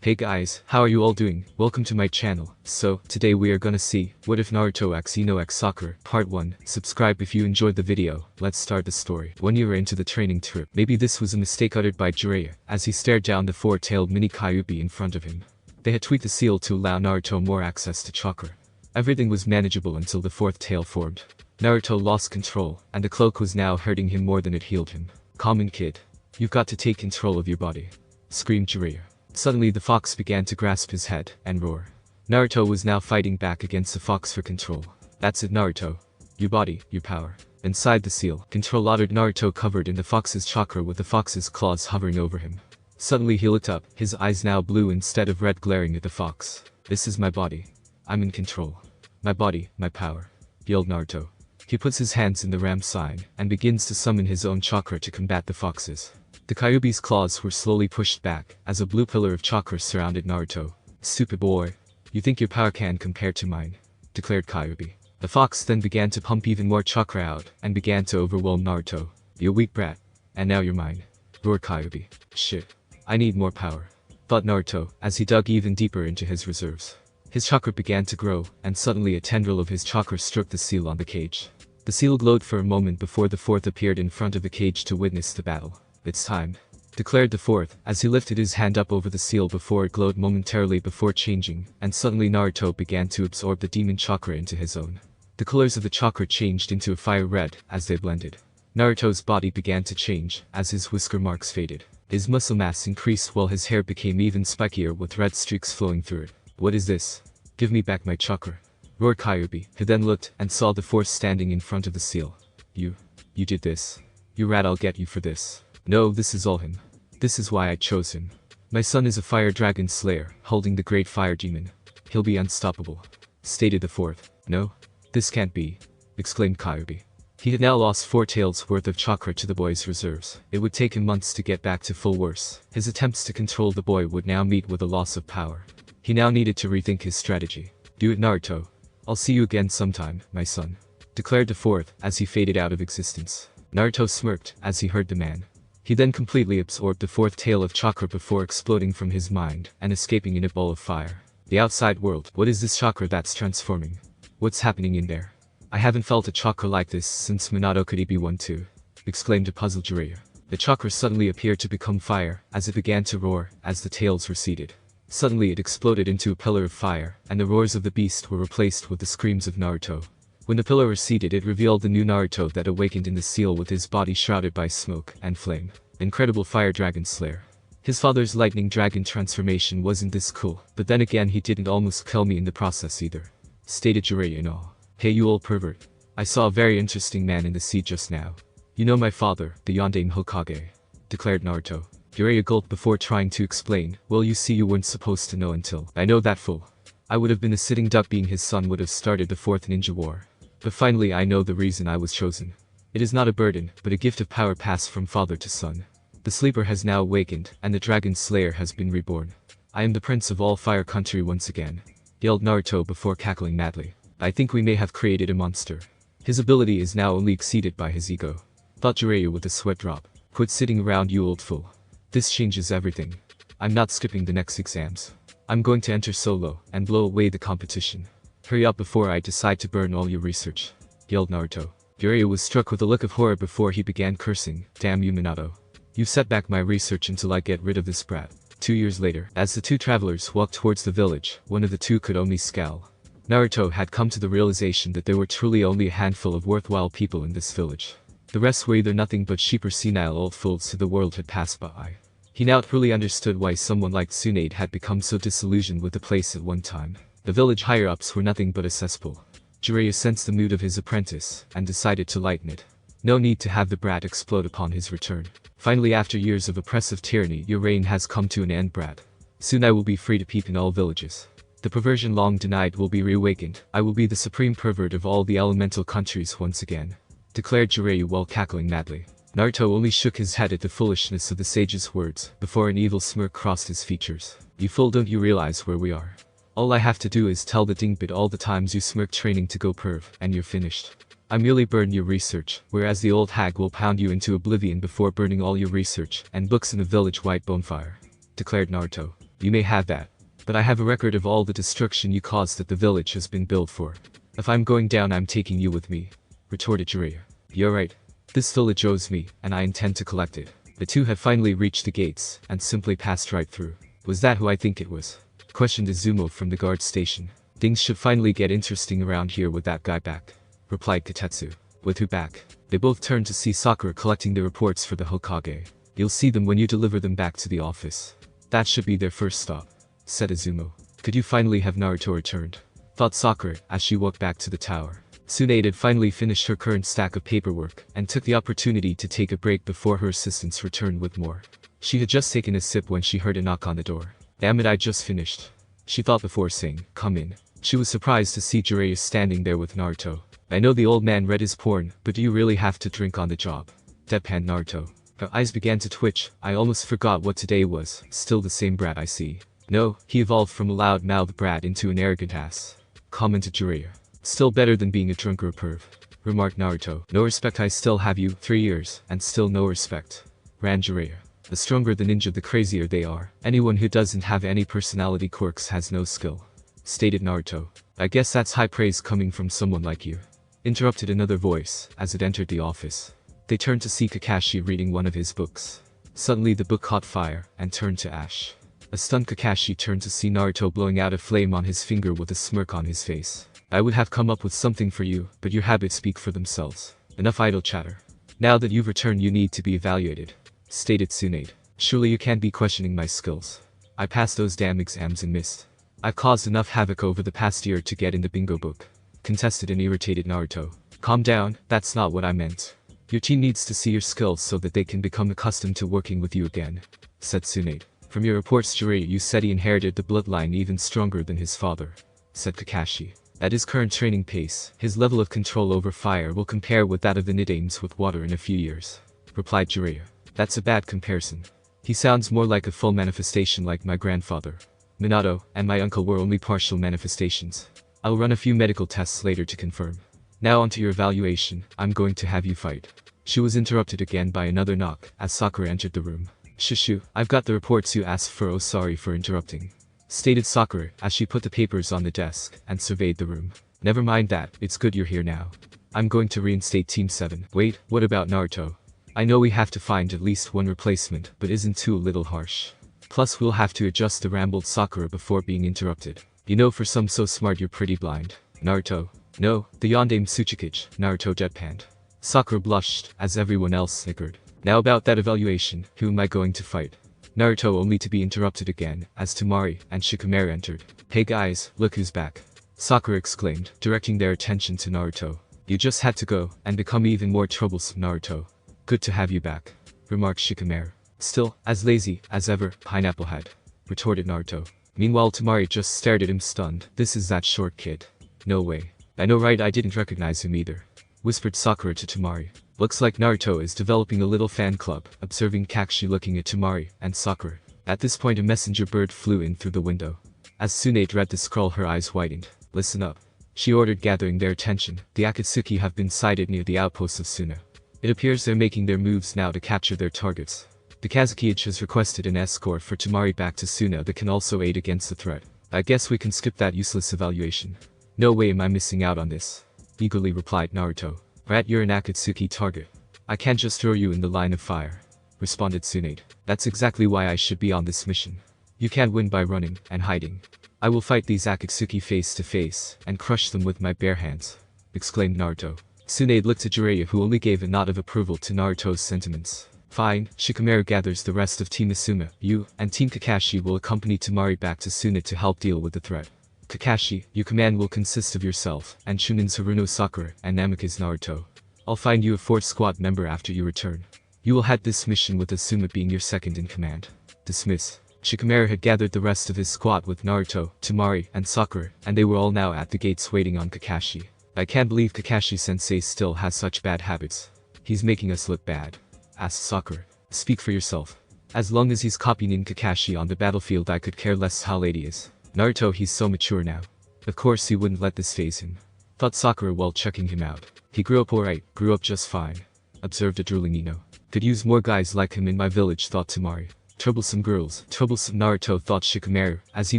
Hey guys, how are you all doing? Welcome to my channel. So, today we are gonna see, what if Naruto x Ino x Sakura, part 1. Subscribe if you enjoyed the video. Let's start the story. 1 year into the training trip. Maybe this was a mistake uttered by Jiraiya, as he stared down the four-tailed mini Kyuubi in front of him. They had tweaked the seal to allow Naruto more access to chakra. Everything was manageable until the fourth tail formed. Naruto lost control, and the cloak was now hurting him more than it healed him. Common kid. You've got to take control of your body. Screamed Jiraiya. Suddenly the fox began to grasp his head and roar. Naruto was now fighting back against the fox for control. That's it, Naruto. Your body, your power. Inside the seal, control uttered Naruto, covered in the fox's chakra with the fox's claws hovering over him. Suddenly he looked up, his eyes now blue instead of red, glaring at the fox. This is my body. I'm in control. My body, my power, yelled Naruto. He puts his hands in the ram sign and begins to summon his own chakra to combat the foxes. The Kyuubi's claws were slowly pushed back as a blue pillar of chakra surrounded Naruto. Stupid boy. You think your power can compare to mine? Declared Kyuubi. The fox then began to pump even more chakra out and began to overwhelm Naruto. You weak brat. And now you're mine. Roared Kyuubi. Shit. I need more power. Thought Naruto as he dug even deeper into his reserves. His chakra began to grow, and suddenly a tendril of his chakra struck the seal on the cage. The seal glowed for a moment before the fourth appeared in front of the cage to witness the battle. It's time, declared the fourth, as he lifted his hand up over the seal before it glowed momentarily before changing, and suddenly Naruto began to absorb the demon chakra into his own. The colors of the chakra changed into a fire red as they blended. Naruto's body began to change as his whisker marks faded. His muscle mass increased while his hair became even spikier with red streaks flowing through it. What is this? Give me back my chakra, roared Kyuubi, who then looked and saw the fourth standing in front of the seal. You did this. You rat, I'll get you for this. No, this is all him. This is why I chose him. My son is a fire dragon slayer, holding the great fire demon. He'll be unstoppable, stated the fourth. No, this can't be, exclaimed Kyuubi. He had now lost 4 tails worth of chakra to the boy's reserves. It would take him months to get back to full worse. His attempts to control the boy would now meet with a loss of power. He now needed to rethink his strategy. Do it, Naruto. I'll see you again sometime, my son, declared the fourth as he faded out of existence. Naruto smirked as he heard the man. He then completely absorbed the fourth tail of chakra before exploding from his mind and escaping in a ball of fire. The outside world. What is this chakra that's transforming? What's happening in there? I haven't felt a chakra like this since Minato. Could he be one too? Exclaimed a puzzled Jiraiya. The chakra suddenly appeared to become fire as it began to roar as the tails receded. Suddenly it exploded into a pillar of fire, and the roars of the beast were replaced with the screams of Naruto. When the pillar receded, it revealed the new Naruto that awakened in the seal with his body shrouded by smoke and flame. Incredible fire dragon slayer. His father's lightning dragon transformation wasn't this cool, but then again he didn't almost kill me in the process either, stated Jiraiya in awe. Hey you old pervert. I saw a very interesting man in the sea just now. You know my father, the Yondaime Hokage, declared Naruto. Jiraiya gulped before trying to explain. Well, you see, you weren't supposed to know until I know that fool. I would have been a sitting duck. Being his son would have started the fourth ninja war. But finally I know the reason I was chosen. It is not a burden, but a gift of power passed from father to son. The sleeper has now awakened, and the dragon slayer has been reborn. I am the prince of all fire country once again, yelled Naruto before cackling madly. I think we may have created a monster. His ability is now only exceeded by his ego, thought Jiraiya with a sweat drop. Quit sitting around, you old fool. This changes everything. I'm not skipping the next exams. I'm going to enter solo and blow away the competition. Hurry up before I decide to burn all your research, yelled Naruto. Jiraiya was struck with a look of horror before he began cursing. Damn you, Minato. You set back my research until I get rid of this brat. 2 years later, as the two travelers walked towards the village, one of the two could only scowl. Naruto had come to the realization that there were truly only a handful of worthwhile people in this village. The rest were either nothing but sheep or senile old fools who the world had passed by. He now truly understood why someone like Tsunade had become so disillusioned with the place at one time. The village higher-ups were nothing but a cesspool. Jiraiya sensed the mood of his apprentice and decided to lighten it. No need to have the brat explode upon his return. Finally, after years of oppressive tyranny, your reign has come to an end, brat. Soon I will be free to peep in all villages. The perversion long denied will be reawakened. I will be the supreme pervert of all the elemental countries once again, declared Jiraiya while cackling madly. Naruto only shook his head at the foolishness of the sage's words before an evil smirk crossed his features. You fool, don't you realize where we are? All I have to do is tell the dingbit all the times you smirked training to go perv, and you're finished. I merely burn your research, whereas the old hag will pound you into oblivion before burning all your research and books in a village-wide bonfire, declared Naruto. You may have that. But I have a record of all the destruction you caused that the village has been built for. If I'm going down, I'm taking you with me, retorted Jiraiya. You're right. This village owes me, and I intend to collect it. The two had finally reached the gates, and simply passed right through. Was that who I think it was? Questioned Izumo from the guard station. Things should finally get interesting around here with that guy back, replied Kotetsu. With who back? They both turned to see Sakura collecting the reports for the Hokage. You'll see them when you deliver them back to the office. That should be their first stop, said Izumo. Could you finally have Naruto returned? Thought Sakura as she walked back to the tower. Tsunade had finally finished her current stack of paperwork and took the opportunity to take a break before her assistants returned with more. She had just taken a sip when she heard a knock on the door. Damn it, I just finished, she thought before saying, come in. She was surprised to see Jiraiya standing there with Naruto. I know the old man read his porn, but do you really have to drink on the job? Deadpanned Naruto. Her eyes began to twitch. I almost forgot what today was. Still the same brat I see. No, he evolved from a loud-mouthed brat into an arrogant ass, commented Jiraiya. Still better than being a drunk or a perv, remarked Naruto. No respect, I still have you, 3 years, and still no respect, ran Jiraiya. The stronger the ninja, the crazier they are. Anyone who doesn't have any personality quirks has no skill, stated Naruto. I guess that's high praise coming from someone like you, interrupted another voice as it entered the office. They turned to see Kakashi reading one of his books. Suddenly the book caught fire and turned to ash. A stunned Kakashi turned to see Naruto blowing out a flame on his finger with a smirk on his face. I would have come up with something for you, but your habits speak for themselves. Enough idle chatter. Now that you've returned, you need to be evaluated, stated Tsunade. Surely you can't be questioning my skills. I passed those damn exams and missed. I've caused enough havoc over the past year to get in the bingo book, contested an irritated Naruto. Calm down, that's not what I meant. Your team needs to see your skills so that they can become accustomed to working with you again, said Tsunade. From your reports, Jiraiya, you said he inherited the bloodline even stronger than his father, said Kakashi. At his current training pace, his level of control over fire will compare with that of the Nidames with water in a few years, replied Jiraiya. That's a bad comparison. He sounds more like a full manifestation like my grandfather. Minato and my uncle were only partial manifestations. I'll run a few medical tests later to confirm. Now onto your evaluation, I'm going to have you fight. She was interrupted again by another knock as Sakura entered the room. Shushu, I've got the reports you asked for. Oh, sorry for interrupting, stated Sakura as she put the papers on the desk and surveyed the room. Never mind that, it's good you're here now. I'm going to reinstate Team 7. Wait, what about Naruto? I know we have to find at least one replacement, but isn't too a little harsh? Plus we'll have to adjust, the rambled Sakura before being interrupted. You know, for some so smart you're pretty blind. Naruto. No, the Yondaime Tsuchikage, Naruto deadpanned. Sakura blushed as everyone else snickered. Now about that evaluation, who am I going to fight? Naruto, only to be interrupted again as Temari and Shikamaru entered. Hey guys, look who's back, Sakura exclaimed, directing their attention to Naruto. You just had to go and become even more troublesome, Naruto. Good to have you back, remarked Shikamaru. Still, as lazy as ever, Pineapple Head, retorted Naruto. Meanwhile Temari just stared at him stunned. This is that short kid. No way. I know, right? I didn't recognize him either, whispered Sakura to Temari. Looks like Naruto is developing a little fan club, observing Kakashi looking at Temari and Sakura. At this point a messenger bird flew in through the window. As Tsunade read the scroll, her eyes widened. Listen up, she ordered, gathering their attention. The Akatsuki have been sighted near the outposts of Suna. It appears they're making their moves now to capture their targets. The Kazekage has requested an escort for Temari back to Suna that can also aid against the threat. I guess we can skip that useless evaluation. No way am I missing out on this, eagerly replied Naruto. Rat, you're an Akatsuki target. I can't just throw you in the line of fire, responded Tsunade. That's exactly why I should be on this mission. You can't win by running and hiding. I will fight these Akatsuki face to face and crush them with my bare hands, exclaimed Naruto. Tsunade looked at Jiraiya, who only gave a nod of approval to Naruto's sentiments. Fine, Shikamaru gathers the rest of Team Asuma. You and Team Kakashi will accompany Temari back to Suna to help deal with the threat. Kakashi, your command will consist of yourself and Chunin's Haruno Sakura and Namika's Naruto. I'll find you a 4th squad member after you return. You will head this mission with Asuma being your second in command. Dismiss. Shikamaru had gathered the rest of his squad with Naruto, Temari, and Sakura, and they were all now at the gates waiting on Kakashi. I can't believe Kakashi-sensei still has such bad habits. He's making us look bad, asked Sakura. Speak for yourself. As long as he's copying Kakashi on the battlefield, I could care less how late he is. Naruto, he's so mature now. Of course he wouldn't let this phase him, thought Sakura while checking him out. He grew up alright, grew up just fine, observed a drooling Ino. Could use more guys like him in my village, thought Temari. Troublesome girls. Troublesome Naruto thought Shikamaru as he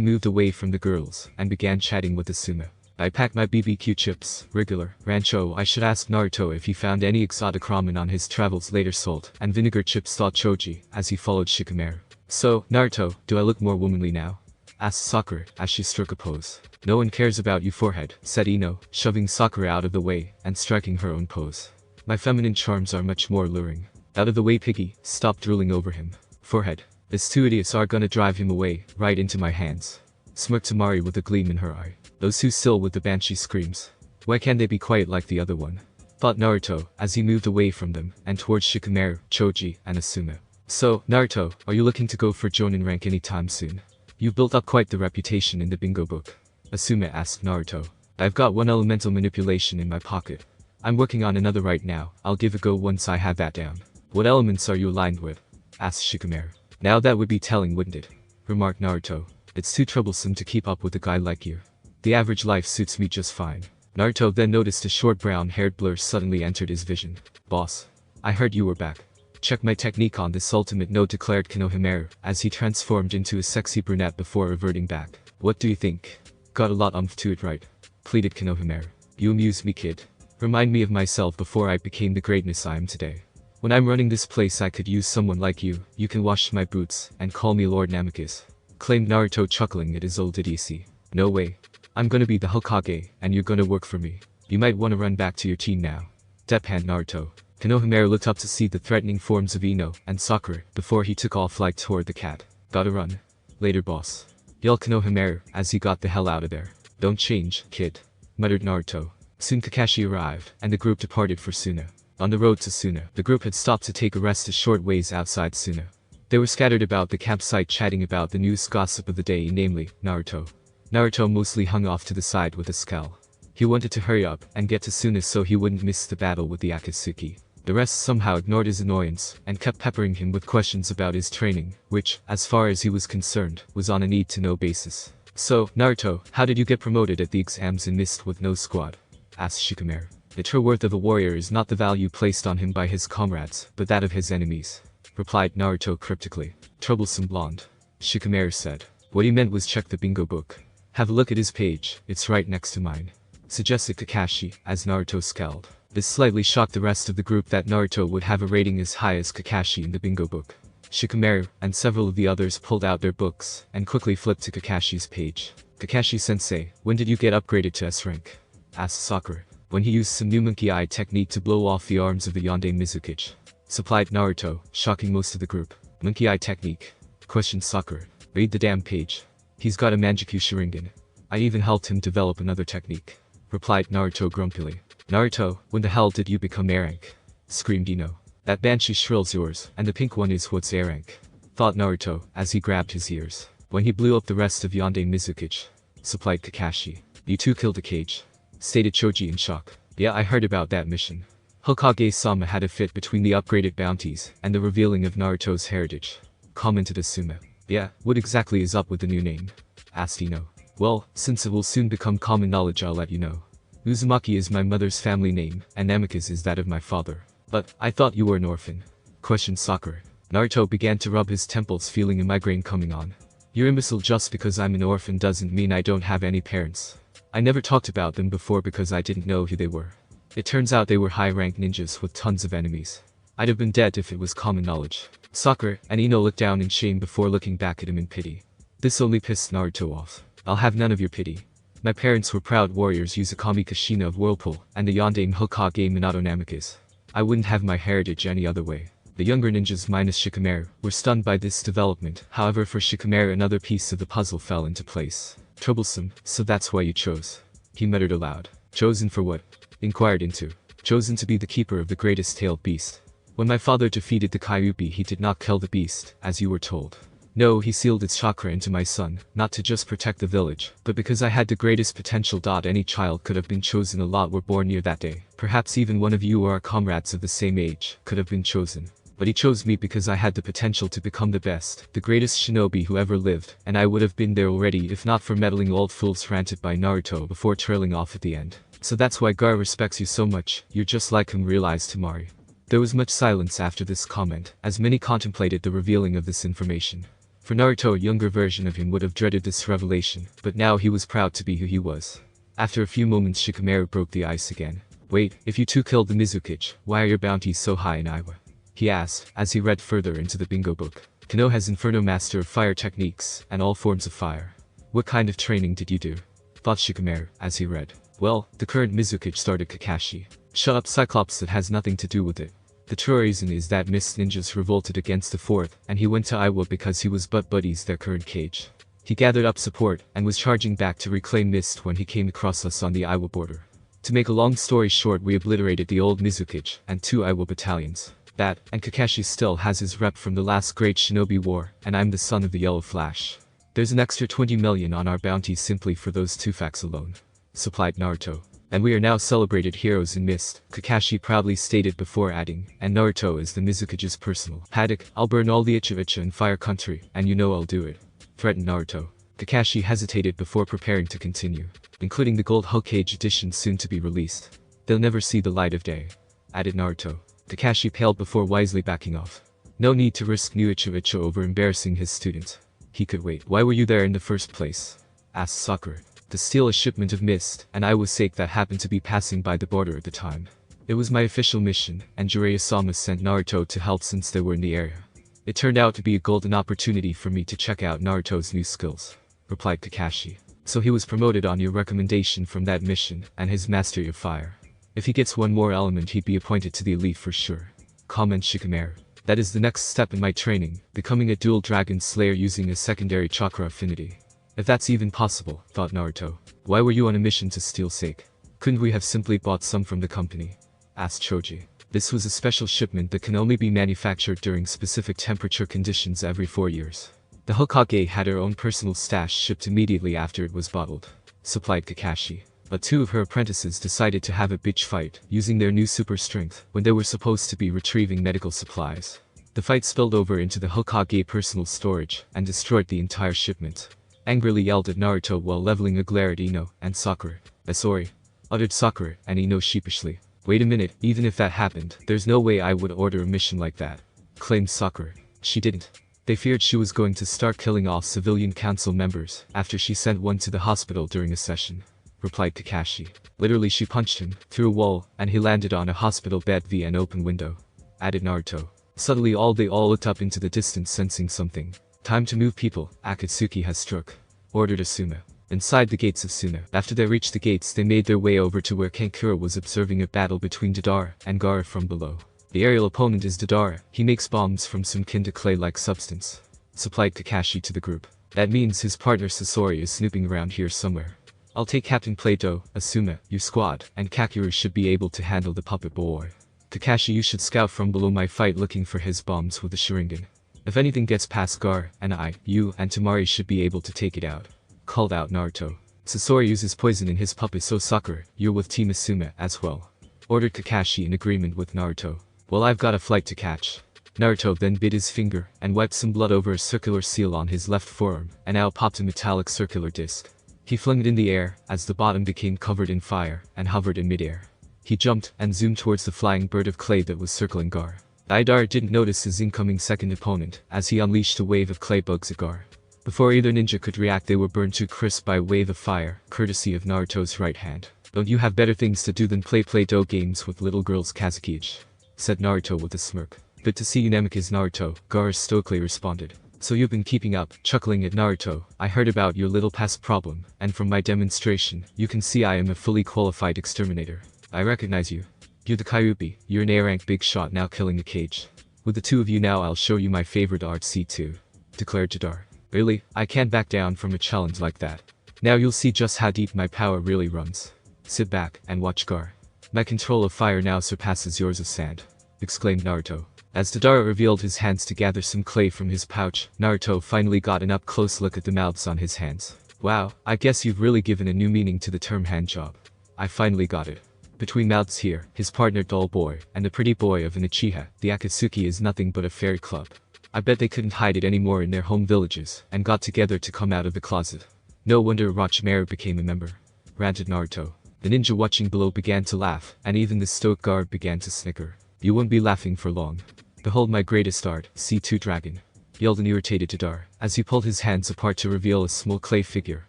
moved away from the girls and began chatting with Asuma. I packed my BBQ chips, regular, rancho. I should ask Naruto if he found any exotic ramen on his travels later. Salt and vinegar chips, thought Choji as he followed Shikamaru. So, Naruto, do I look more womanly now? Asked Sakura as she struck a pose. No one cares about you, forehead, said Ino, shoving Sakura out of the way and striking her own pose. My feminine charms are much more alluring. Out of the way, piggy, stop drooling over him. Forehead. These two idiots are gonna drive him away, right into my hands. Smirked Tamari with a gleam in her eye. Those two still with the banshee screams. Why can't they be quiet like the other one? Thought Naruto as he moved away from them and towards Shikamaru, Choji, and Asuma. So, Naruto, are you looking to go for Jonin rank anytime soon? You've built up quite the reputation in the bingo book. Asuma asked Naruto. I've got one elemental manipulation in my pocket. I'm working on another right now. I'll give a go once I have that down. What elements are you aligned with? Asked Shikamaru. Now that would be telling, wouldn't it? Remarked Naruto. It's too troublesome to keep up with a guy like you. The average life suits me just fine. Naruto then noticed a short brown-haired blur suddenly entered his vision. Boss. I heard you were back. Check my technique on this ultimate note, declared Konohamaru as he transformed into a sexy brunette before reverting back. What do you think? Got a lot to it, right? Pleaded Konohamaru. You amuse me, kid. Remind me of myself before I became the greatness I am today. When I'm running this place I could use someone like you. You can wash my boots and call me Lord Namikaze. Claimed Naruto, chuckling at his old idiocy. No way. I'm gonna be the Hokage and you're gonna work for me. You might wanna run back to your team now. Deadpan Naruto. Konohamaru looked up to see the threatening forms of Ino and Sakura before he took off like toward the cat. Gotta run. Later, boss. Yelled Konohamaru as he got the hell out of there. Don't change, kid. Muttered Naruto. Soon Kakashi arrived and the group departed for Suna. On the road to Suna, the group had stopped to take a rest a short ways outside Suna. They were scattered about the campsite chatting about the news gossip of the day, namely, Naruto. Naruto mostly hung off to the side with a scowl. He wanted to hurry up and get to Suna so he wouldn't miss the battle with the Akatsuki. The rest somehow ignored his annoyance and kept peppering him with questions about his training, which, as far as he was concerned, was on a need-to-know basis. So, Naruto, how did you get promoted at the exams in Mist with no squad? Asked Shikamaru. The true worth of a warrior is not the value placed on him by his comrades, but that of his enemies. Replied Naruto cryptically. Troublesome blonde. Shikamaru said. What he meant was check the bingo book. Have a look at his page, it's right next to mine. Suggested Kakashi, as Naruto scowled. This slightly shocked the rest of the group that Naruto would have a rating as high as Kakashi in the bingo book. Shikamaru and several of the others pulled out their books and quickly flipped to Kakashi's page. Kakashi-sensei, when did you get upgraded to S rank? Asked Sakura. When he used some new monkey eye technique to blow off the arms of the Yonde Mizukichi. Supplied Naruto, shocking most of the group. Monkey eye technique? Questioned Sakura. Read the damn page. He's got a Manjikyu Sharingan. I even helped him develop another technique. Replied Naruto grumpily. Naruto, when the hell did you become A rank? Screamed Ino. That banshee shrill's yours, and the pink one is what's A rank. Thought Naruto, as he grabbed his ears. When he blew up the rest of Yonde Mizukichi. Supplied Kakashi. You two killed the cage. Stated Choji in shock. Yeah, I heard about that mission. Hokage-sama had a fit between the upgraded bounties and the revealing of Naruto's heritage. Commented Asuma. Yeah, what exactly is up with the new name? Asked Ino. Well, since it will soon become common knowledge, I'll let you know. Uzumaki is my mother's family name, and Namikaze is that of my father. But, I thought you were an orphan. Questioned Sakura. Naruto began to rub his temples, feeling a migraine coming on. You're imbecile. Just because I'm an orphan doesn't mean I don't have any parents. I never talked about them before because I didn't know who they were. It turns out they were high-ranked ninjas with tons of enemies. I'd have been dead if it was common knowledge. Sakura and Ino looked down in shame before looking back at him in pity. This only pissed Naruto off. I'll have none of your pity. My parents were proud warriors Uzukami Kushina of Whirlpool and the Yondaime Hokage Minato Namikaze. I wouldn't have my heritage any other way. The younger ninjas minus Shikamaru were stunned by this development. However, for Shikamaru another piece of the puzzle fell into place. Troublesome, so that's why you chose. He muttered aloud. Chosen for what? Inquired Into. Chosen to be the keeper of the greatest tailed beast. When my father defeated the Kyuubi, he did not kill the beast, as you were told. No, he sealed its chakra into my son, not to just protect the village, but because I had the greatest potential. Any child could have been chosen. A lot were born near that day. Perhaps even one of you or our comrades of the same age could have been chosen. But he chose me because I had the potential to become the best, the greatest shinobi who ever lived, and I would have been there already if not for meddling old fools, ranted by Naruto before trailing off at the end. So that's why Gar respects you so much. You're just like him, realized Tamari. There was much silence after this comment, as many contemplated the revealing of this information. For Naruto, a younger version of him would have dreaded this revelation, but now he was proud to be who he was. After a few moments, Shikamaru broke the ice again. "Wait, if you two killed the Mizukage, why are your bounties so high in Iowa?" he asked, as he read further into the bingo book. "Kano has Inferno Master of Fire techniques, and all forms of fire. What kind of training did you do?" thought Shikamaru, as he read. "Well, the current Mizukage," started Kakashi. "Shut up, Cyclops, that has nothing to do with it. The true reason is that Mist Ninjas revolted against the fourth, and he went to Iowa because he was butt buddies their current cage. He gathered up support, and was charging back to reclaim Mist when he came across us on the Iowa border. To make a long story short, we obliterated the old Mizukage, and 2 Iowa battalions. That, and Kakashi still has his rep from the last great shinobi war, and I'm the son of the Yellow Flash. There's an extra 20 million on our bounty simply for those 2 facts alone," supplied Naruto. "And we are now celebrated heroes in Mist," Kakashi proudly stated before adding, "and Naruto is the Mizukage's personal paddock. I'll burn all the Icha in Fire Country, and you know I'll do it," threatened Naruto. Kakashi hesitated before preparing to continue, "including the Gold Hokage edition soon to be released. They'll never see the light of day," added Naruto. Kakashi paled before wisely backing off. No need to risk new Icha over embarrassing his student. He could wait. "Why were you there in the first place?" asked Sakura. "To steal a shipment of Mist, and I was sake that happened to be passing by the border at the time. It was my official mission, and Jiraiya-sama sent Naruto to help since they were in the area. It turned out to be a golden opportunity for me to check out Naruto's new skills," replied Kakashi. "So he was promoted on your recommendation from that mission, and his mastery of fire. If he gets one more element, he'd be appointed to the elite for sure," commented Shikamaru. "That is the next step in my training, becoming a dual dragon slayer using a secondary chakra affinity. If that's even possible," thought Naruto. "Why were you on a mission to steal sake? Couldn't we have simply bought some from the company?" asked Choji. "This was a special shipment that can only be manufactured during specific temperature conditions every 4 years. The Hokage had her own personal stash shipped immediately after it was bottled," supplied Kakashi. "But 2 of her apprentices decided to have a bitch fight, using their new super strength, when they were supposed to be retrieving medical supplies. The fight spilled over into the Hokage personal storage, and destroyed the entire shipment." Angrily yelled at Naruto while leveling a glare at Ino and Sakura. "Sorry," uttered Sakura and Ino sheepishly. "Wait a minute, even if that happened, there's no way I would order a mission like that," claimed Sakura. "She didn't. They feared she was going to start killing off civilian council members after she sent one to the hospital during a session," replied Kakashi. "Literally, she punched him through a wall, and he landed on a hospital bed via an open window," added Naruto. Suddenly they all looked up into the distance, sensing something. "Time to move, people. Akatsuki has struck," ordered Asuma. Inside the gates of Suna. After they reached the gates, they made their way over to where Kankura was observing a battle between Deidara and Gaara from below. "The aerial opponent is Deidara. He makes bombs from some kin to clay-like substance," supplied Kakashi to the group. "That means his partner Sasori is snooping around here somewhere. I'll take Captain Plato, Asuma, your squad, and Kakuru should be able to handle the puppet boy. Kakashi, you should scout from below my fight looking for his bombs with the Sharingan. If anything gets past Gaara, and you, and Tamari should be able to take it out," called out Naruto. "Sasori uses poison in his puppet, so Sakura, you're with Team Asuma as well," ordered Kakashi in agreement with Naruto. "Well, I've got a flight to catch." Naruto then bit his finger and wiped some blood over a circular seal on his left forearm, and out popped a metallic circular disc. He flung it in the air as the bottom became covered in fire and hovered in midair. He jumped and zoomed towards the flying bird of clay that was circling Gaara. Deidara didn't notice his incoming second opponent as he unleashed a wave of clay bugs at Gaara. Before either ninja could react, they were burned to crisp by a wave of fire, courtesy of Naruto's right hand. "Don't you have better things to do than play Play-Doh games with little girls, Kazekage?" said Naruto with a smirk. "Good to see you, Namikaze Naruto," Gaara stoically responded. "So you've been keeping up," chuckling at Naruto. "I heard about your little past problem, and from my demonstration, you can see I am a fully qualified exterminator. I recognize you. You're the Kyuubi, you're an A-rank big shot now killing a cage. With the 2 of you now, I'll show you my favorite art C2, declared Deidara. "Really? I can't back down from a challenge like that. Now you'll see just how deep my power really runs. Sit back and watch Gaara. My control of fire now surpasses yours of sand," exclaimed Naruto. As Deidara revealed his hands to gather some clay from his pouch, Naruto finally got an up-close look at the mouths on his hands. "Wow, I guess you've really given a new meaning to the term hand job. I finally got it. Between mouths here, his partner Doll Boy, and the pretty boy of an Uchiha, the Akatsuki is nothing but a fairy club. I bet they couldn't hide it anymore in their home villages, and got together to come out of the closet. No wonder Orochimaru became a member," ranted Naruto. The ninja watching below began to laugh, and even the stoic guard began to snicker. You won't be laughing for long. Behold my greatest art, C2 Dragon, yelled an irritated Tadar, as he pulled his hands apart to reveal a small clay figure,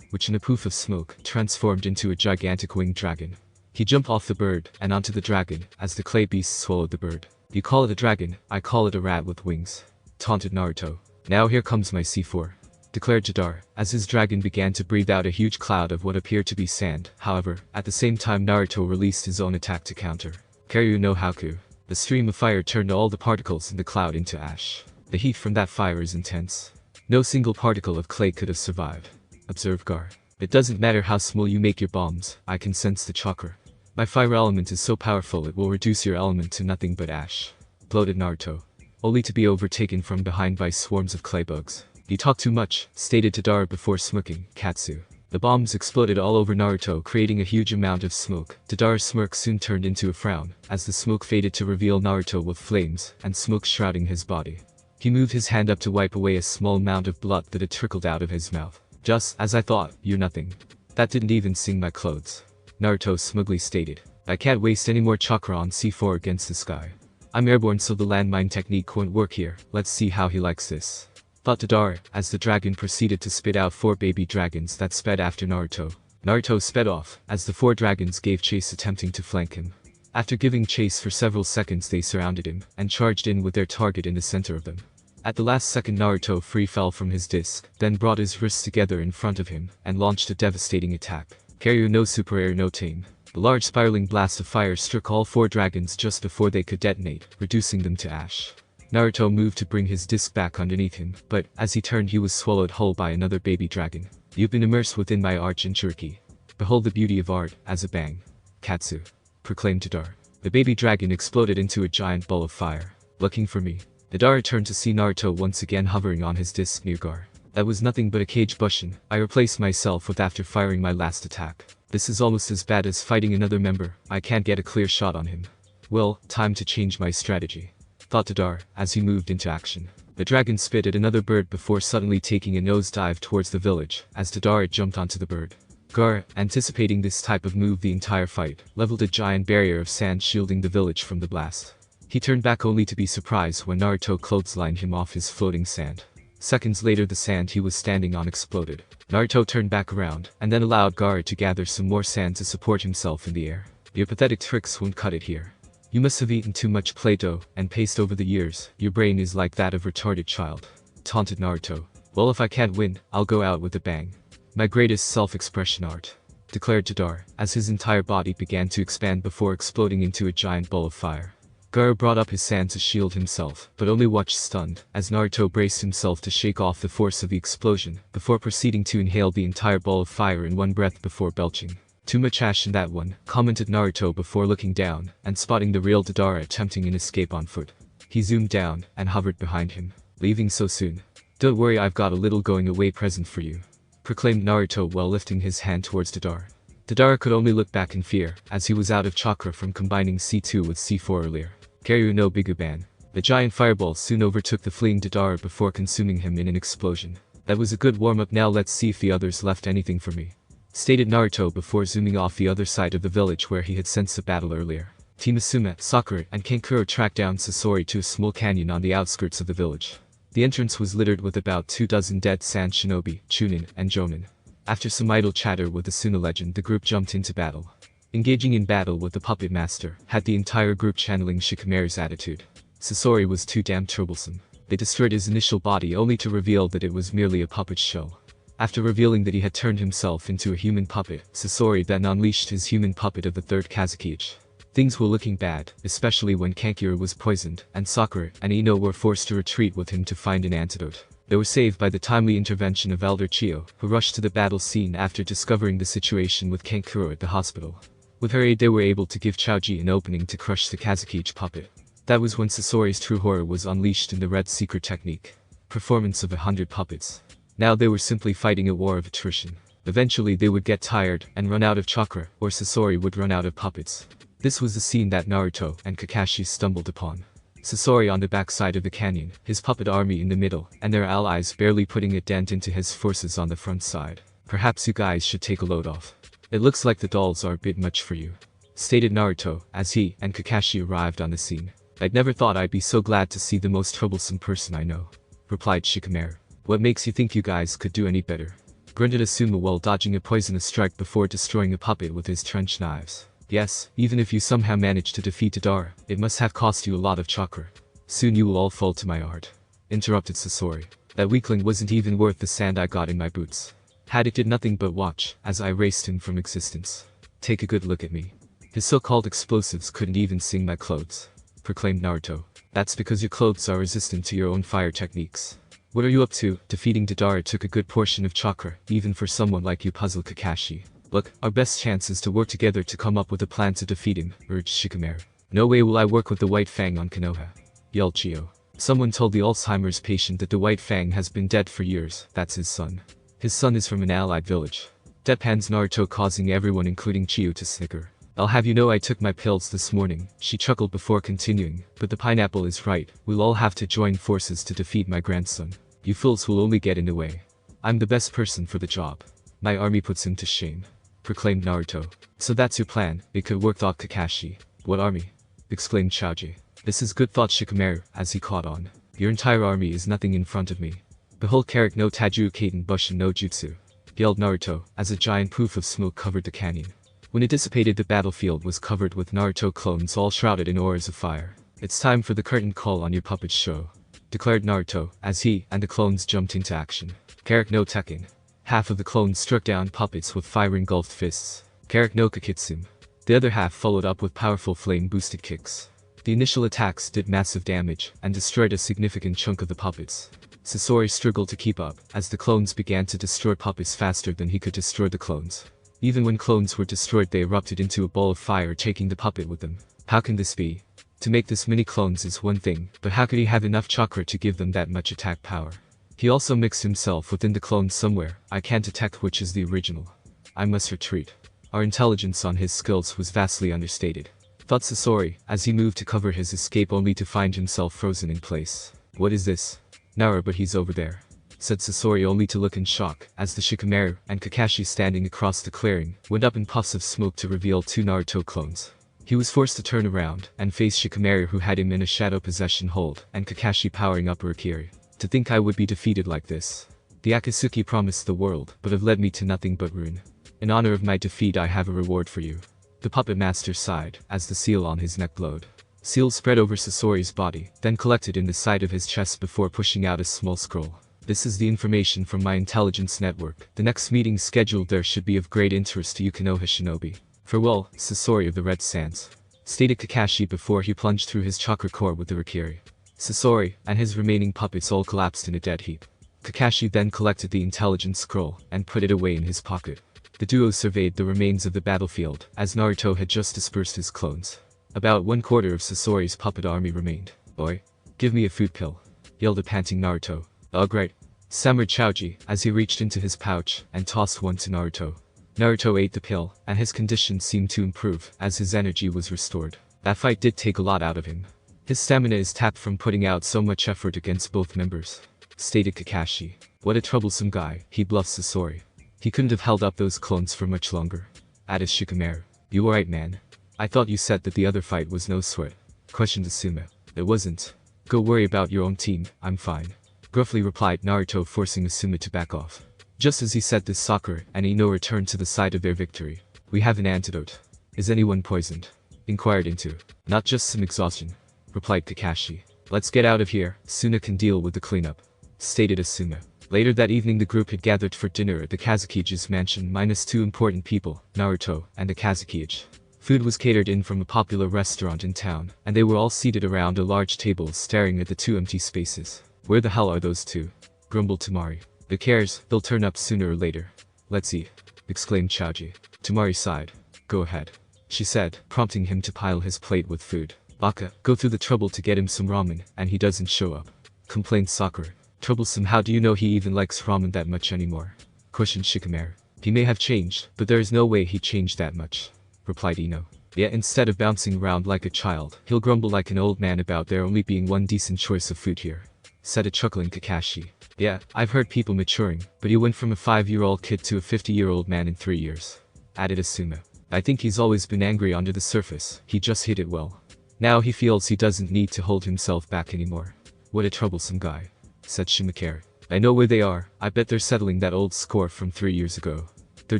which in a poof of smoke, transformed into a gigantic winged dragon. He jumped off the bird, and onto the dragon, as the clay beast swallowed the bird. You call it a dragon, I call it a rat with wings, taunted Naruto. Now here comes my C4, declared Tadar, as his dragon began to breathe out a huge cloud of what appeared to be sand. However, at the same time Naruto released his own attack to counter. Karyu no Haku. The stream of fire turned all the particles in the cloud into ash. The heat from that fire is intense. No single particle of clay could have survived, observed Gar. It doesn't matter how small you make your bombs, I can sense the chakra. My fire element is so powerful it will reduce your element to nothing but ash, gloated Naruto, only to be overtaken from behind by swarms of clay bugs. You talk too much, stated Tadara before smirking. Katsu. The bombs exploded all over Naruto, creating a huge amount of smoke. Tadara's smirk soon turned into a frown, as the smoke faded to reveal Naruto with flames and smoke shrouding his body. He moved his hand up to wipe away a small amount of blood that had trickled out of his mouth. Just as I thought, you're nothing. That didn't even sing my clothes, Naruto smugly stated. I can't waste any more chakra on C4 against this guy. I'm airborne, so the landmine technique won't work here. Let's see how he likes this, thought Tadara, as the dragon proceeded to spit out 4 baby dragons that sped after Naruto. Naruto sped off, as the 4 dragons gave chase, attempting to flank him. After giving chase for several seconds, they surrounded him and charged in with their target in the center of them. At the last second, Naruto free fell from his disc, then brought his wrists together in front of him and launched a devastating attack. Karyu no Super Air no Tame. The large spiraling blast of fire struck all 4 dragons just before they could detonate, reducing them to ash. Naruto moved to bring his disc back underneath him, but as he turned he was swallowed whole by another baby dragon. You've been immersed within my arch and Cherokee. Behold the beauty of art, as a bang. Katsu, proclaimed Tadara. The baby dragon exploded into a giant ball of fire. Looking for me? Tadara turned to see Naruto once again hovering on his disc near Gar. That was nothing but a cage bushin I replaced myself with after firing my last attack. This is almost as bad as fighting another member. I can't get a clear shot on him. Well, time to change my strategy, thought Tadara, as he moved into action. The dragon spit at another bird before suddenly taking a nosedive towards the village, as Tadara jumped onto the bird. Gar, anticipating this type of move the entire fight, leveled a giant barrier of sand shielding the village from the blast. He turned back only to be surprised when Naruto clotheslined him off his floating sand. Seconds later the sand he was standing on exploded. Naruto turned back around, and then allowed Gar to gather some more sand to support himself in the air. Your pathetic tricks won't cut it here. You must have eaten too much Play-Doh and paste over the years. Your brain is like that of a retarded child, taunted Naruto. Well, if I can't win, I'll go out with a bang. My greatest self-expression art, declared Tadara, as his entire body began to expand before exploding into a giant ball of fire. Gar brought up his sand to shield himself, but only watched stunned, as Naruto braced himself to shake off the force of the explosion, before proceeding to inhale the entire ball of fire in one breath before belching. Too much ash in that one, commented Naruto before looking down, and spotting the real Tadara attempting an escape on foot. He zoomed down, and hovered behind him. Leaving so soon? Don't worry, I've got a little going away present for you, proclaimed Naruto while lifting his hand towards Tadara. Tadara could only look back in fear, as he was out of chakra from combining C2 with C4 earlier. Karyu no Biguban. The giant fireball soon overtook the fleeing Tadara before consuming him in an explosion. That was a good warm-up, now let's see if the others left anything for me, stated Naruto before zooming off the other side of the village where he had sensed the battle earlier. Team Asuma, Sakura, and Kankuro tracked down Sasori to a small canyon on the outskirts of the village. The entrance was littered with about 24 dead sand shinobi, chunin, and jonin. After some idle chatter with the Suna legend, the group jumped into battle. Engaging in battle with the puppet master had the entire group channeling Shikamaru's attitude. Sasori was too damn troublesome. They destroyed his initial body only to reveal that it was merely a puppet shell. After revealing that he had turned himself into a human puppet, Sasori then unleashed his human puppet of the third Kazekage. Things were looking bad, especially when Kankuro was poisoned, and Sakura and Ino were forced to retreat with him to find an antidote. They were saved by the timely intervention of Elder Chiyo, who rushed to the battle scene after discovering the situation with Kankuro at the hospital. With her aid they were able to give Chaoji an opening to crush the Kazekage puppet. That was when Sasori's true horror was unleashed in the red secret technique. Performance of 100 puppets. Now they were simply fighting a war of attrition. Eventually they would get tired and run out of chakra, or Sasori would run out of puppets. This was the scene that Naruto and Kakashi stumbled upon. Sasori on the backside of the canyon, his puppet army in the middle, and their allies barely putting a dent into his forces on the front side. Perhaps you guys should take a load off. It looks like the dolls are a bit much for you, stated Naruto, as he and Kakashi arrived on the scene. I'd never thought I'd be so glad to see the most troublesome person I know, replied Shikamaru. What makes you think you guys could do any better? Grunted Asuma while dodging a poisonous strike before destroying a puppet with his trench knives. Yes, even if you somehow managed to defeat Tadara, it must have cost you a lot of chakra. Soon you will all fall to my art, interrupted Sasori. That weakling wasn't even worth the sand I got in my boots. Had it did nothing but watch as I erased him from existence. Take a good look at me. His so-called explosives couldn't even sing my clothes, proclaimed Naruto. That's because your clothes are resistant to your own fire techniques. What are you up to? Defeating Tadara took a good portion of chakra, even for someone like you, puzzled Kakashi. Look, our best chance is to work together to come up with a plan to defeat him, urged Shikamaru. No way will I work with the White Fang on Konoha, yelled Chio. Someone told the Alzheimer's patient that the White Fang has been dead for years. That's his son. His son is from an allied village. Deadpans Naruto, causing everyone including Chio to snicker. I'll have you know I took my pills this morning, she chuckled before continuing, but the pineapple is right, we'll all have to join forces to defeat my grandson. You fools will only get in the way. I'm the best person for the job. My army puts him to shame, proclaimed Naruto. So that's your plan, it could work, thought Kakashi. What army? Exclaimed Choji. This is good, thought Shikamaru, as he caught on. Your entire army is nothing in front of me. Behold Karak no Taju Katen Bushin no Jutsu, yelled Naruto, as a giant poof of smoke covered the canyon. When it dissipated, the battlefield was covered with Naruto clones all shrouded in auras of fire. It's time for the curtain call on your puppet show, declared Naruto, as he and the clones jumped into action. Karak no Tekken. Half of the clones struck down puppets with fire-engulfed fists. Karak no Kakitsum. The other half followed up with powerful flame-boosted kicks. The initial attacks did massive damage and destroyed a significant chunk of the puppets. Sasori struggled to keep up, as the clones began to destroy puppets faster than he could destroy the clones. Even when clones were destroyed, they erupted into a ball of fire, taking the puppet with them. How can this be? To make this many clones is one thing, but how could he have enough chakra to give them that much attack power? He also mixed himself within the clones somewhere. I can't detect which is the original. I must retreat. Our intelligence on his skills was vastly understated, thought Sasori, as he moved to cover his escape only to find himself frozen in place. What is this? Nara, but he's over there, said Sasori, only to look in shock, as the Shikamaru and Kakashi standing across the clearing went up in puffs of smoke to reveal two Naruto clones. He was forced to turn around and face Shikamaru, who had him in a shadow possession hold, and Kakashi powering up Urakiri. To think I would be defeated like this. The Akatsuki promised the world, but have led me to nothing but ruin. In honor of my defeat, I have a reward for you. The puppet master sighed, as the seal on his neck glowed. Seal spread over Sasori's body, then collected in the side of his chest before pushing out a small scroll. This is the information from my intelligence network. The next meeting scheduled there should be of great interest to you, Konoha shinobi. Farewell, Sasori of the Red Sands, stated Kakashi before he plunged through his chakra core with the Rikiri. Sasori and his remaining puppets all collapsed in a dead heap. Kakashi then collected the intelligence scroll and put it away in his pocket. The duo surveyed the remains of the battlefield, as Naruto had just dispersed his clones. About 1/4 of Sasori's puppet army remained. Boy, give me a food pill, yelled a panting Naruto. Oh great, stammered Choji, as he reached into his pouch and tossed one to Naruto. Naruto ate the pill, and his condition seemed to improve, as his energy was restored. That fight did take a lot out of him. His stamina is tapped from putting out so much effort against both members, stated Kakashi. What a troublesome guy, he bluffed Sasori. He couldn't have held up those clones for much longer, added Shikamaru. You alright, man? I thought you said that the other fight was no sweat, questioned Asuma. It wasn't. Go worry about your own team, I'm fine, gruffly replied Naruto, forcing Asuma to back off. Just as he said this, Sakura and Ino returned to the site of their victory. We have an antidote. Is anyone poisoned? Inquired Into. Not just some exhaustion, replied Kakashi. Let's get out of here, Suna can deal with the cleanup, stated Asuma. Later that evening, the group had gathered for dinner at the Kazukige's mansion minus two important people, Naruto and the Kazukige. Food was catered in from a popular restaurant in town, and they were all seated around a large table staring at the two empty spaces. Where the hell are those two? Grumbled Tamari. Who cares, they'll turn up sooner or later. Let's eat, exclaimed Choji. Tamari sighed. Go ahead, she said, prompting him to pile his plate with food. Baka, go through the trouble to get him some ramen, and he doesn't show up, complained Sakura. Troublesome, how do you know he even likes ramen that much anymore? Questioned Shikamaru. He may have changed, but there is no way he changed that much, replied Ino. Yet instead of bouncing around like a child, he'll grumble like an old man about there only being one decent choice of food here, said a chuckling Kakashi. Yeah, I've heard people maturing, but he went from a 5-year-old kid to a 50-year-old man in 3 years, added Asuma. I think he's always been angry under the surface, he just hid it well, Now he feels he doesn't need to hold himself back anymore. What a troublesome guy, said Shimakera. I know where they are. I bet they're settling that old score from 3 years ago. They're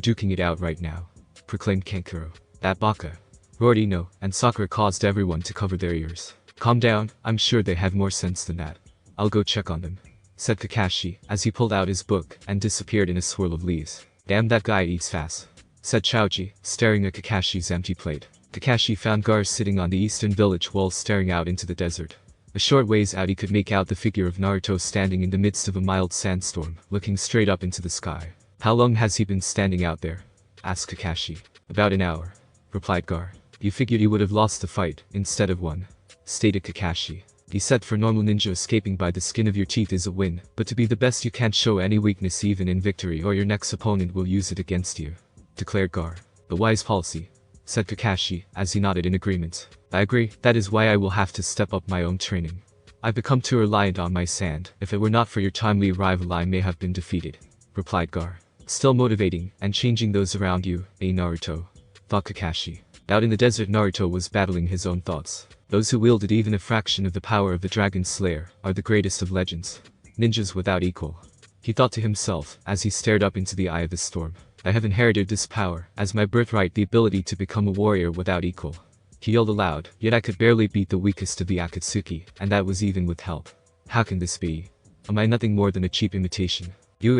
duking it out right now, proclaimed Kankuro. That baka, roared Ino, and Sakura caused everyone to cover their ears. Calm down, I'm sure they have more sense than that. I'll go check on them, said Kakashi, as he pulled out his book and disappeared in a swirl of leaves. Damn, that guy eats fast, said Chaoji, staring at Kakashi's empty plate. Kakashi found Gar sitting on the eastern village wall staring out into the desert. A short ways out he could make out the figure of Naruto standing in the midst of a mild sandstorm, looking straight up into the sky. How long has he been standing out there? Asked Kakashi. About an hour, replied Gar. You figured you would have lost the fight, instead of won, stated Kakashi. He said for normal ninja escaping by the skin of your teeth is a win, but to be the best you can't show any weakness even in victory or your next opponent will use it against you, declared Gar. The wise policy, said Kakashi, as he nodded in agreement. I agree, that is why I will have to step up my own training. I've become too reliant on my sand. If it were not for your timely arrival I may have been defeated, replied Gar. Still motivating, and changing those around you, Naruto, thought Kakashi. Out in the desert Naruto was battling his own thoughts. Those who wielded even a fraction of the power of the Dragon Slayer are the greatest of legends. Ninjas without equal. He thought to himself, as he stared up into the eye of the storm. I have inherited this power, as my birthright, the ability to become a warrior without equal. He yelled aloud, yet I could barely beat the weakest of the Akatsuki, and that was even with help. How can this be? Am I nothing more than a cheap imitation? He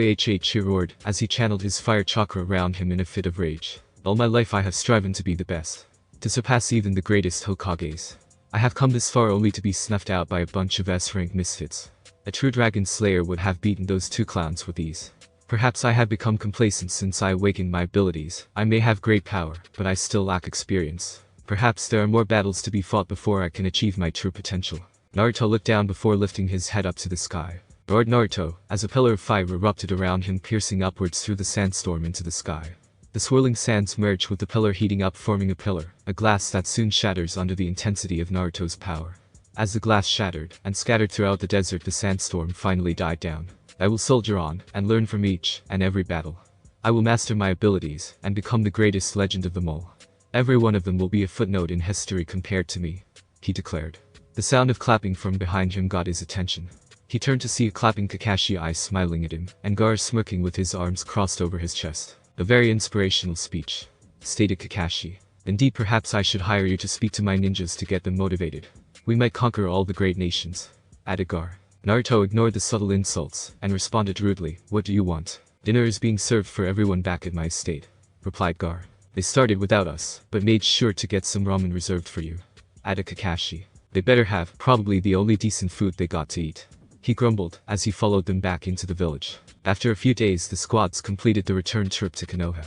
roared, as he channeled his fire chakra around him in a fit of rage. All my life I have striven to be the best. To surpass even the greatest Hokages. I have come this far only to be snuffed out by a bunch of S-rank misfits. A true Dragon Slayer would have beaten those two clowns with ease. Perhaps I have become complacent since I awakened my abilities. I may have great power, but I still lack experience. Perhaps there are more battles to be fought before I can achieve my true potential. Naruto looked down before lifting his head up to the sky. Roared Naruto, as a pillar of fire erupted around him, piercing upwards through the sandstorm into the sky. The swirling sands merged with the pillar, heating up, forming a pillar, a glass that soon shatters under the intensity of Naruto's power. As the glass shattered and scattered throughout the desert, the sandstorm finally died down. I will soldier on and learn from each and every battle. I will master my abilities and become the greatest legend of them all. Every one of them will be a footnote in history compared to me, he declared. The sound of clapping from behind him got his attention. He turned to see a clapping Kakashi, eyes smiling at him, and Gar smirking with his arms crossed over his chest. A very inspirational speech, stated Kakashi. Indeed, perhaps I should hire you to speak to my ninjas to get them motivated. We might conquer all the great nations, added Gar. Naruto ignored the subtle insults and responded rudely, what do you want? Dinner is being served for everyone back at my estate, replied Gar. They started without us, but made sure to get some ramen reserved for you, added Kakashi. They better have, probably the only decent food they got to eat, he grumbled as he followed them back into the village. After a few days the squads completed the return trip to Konoha.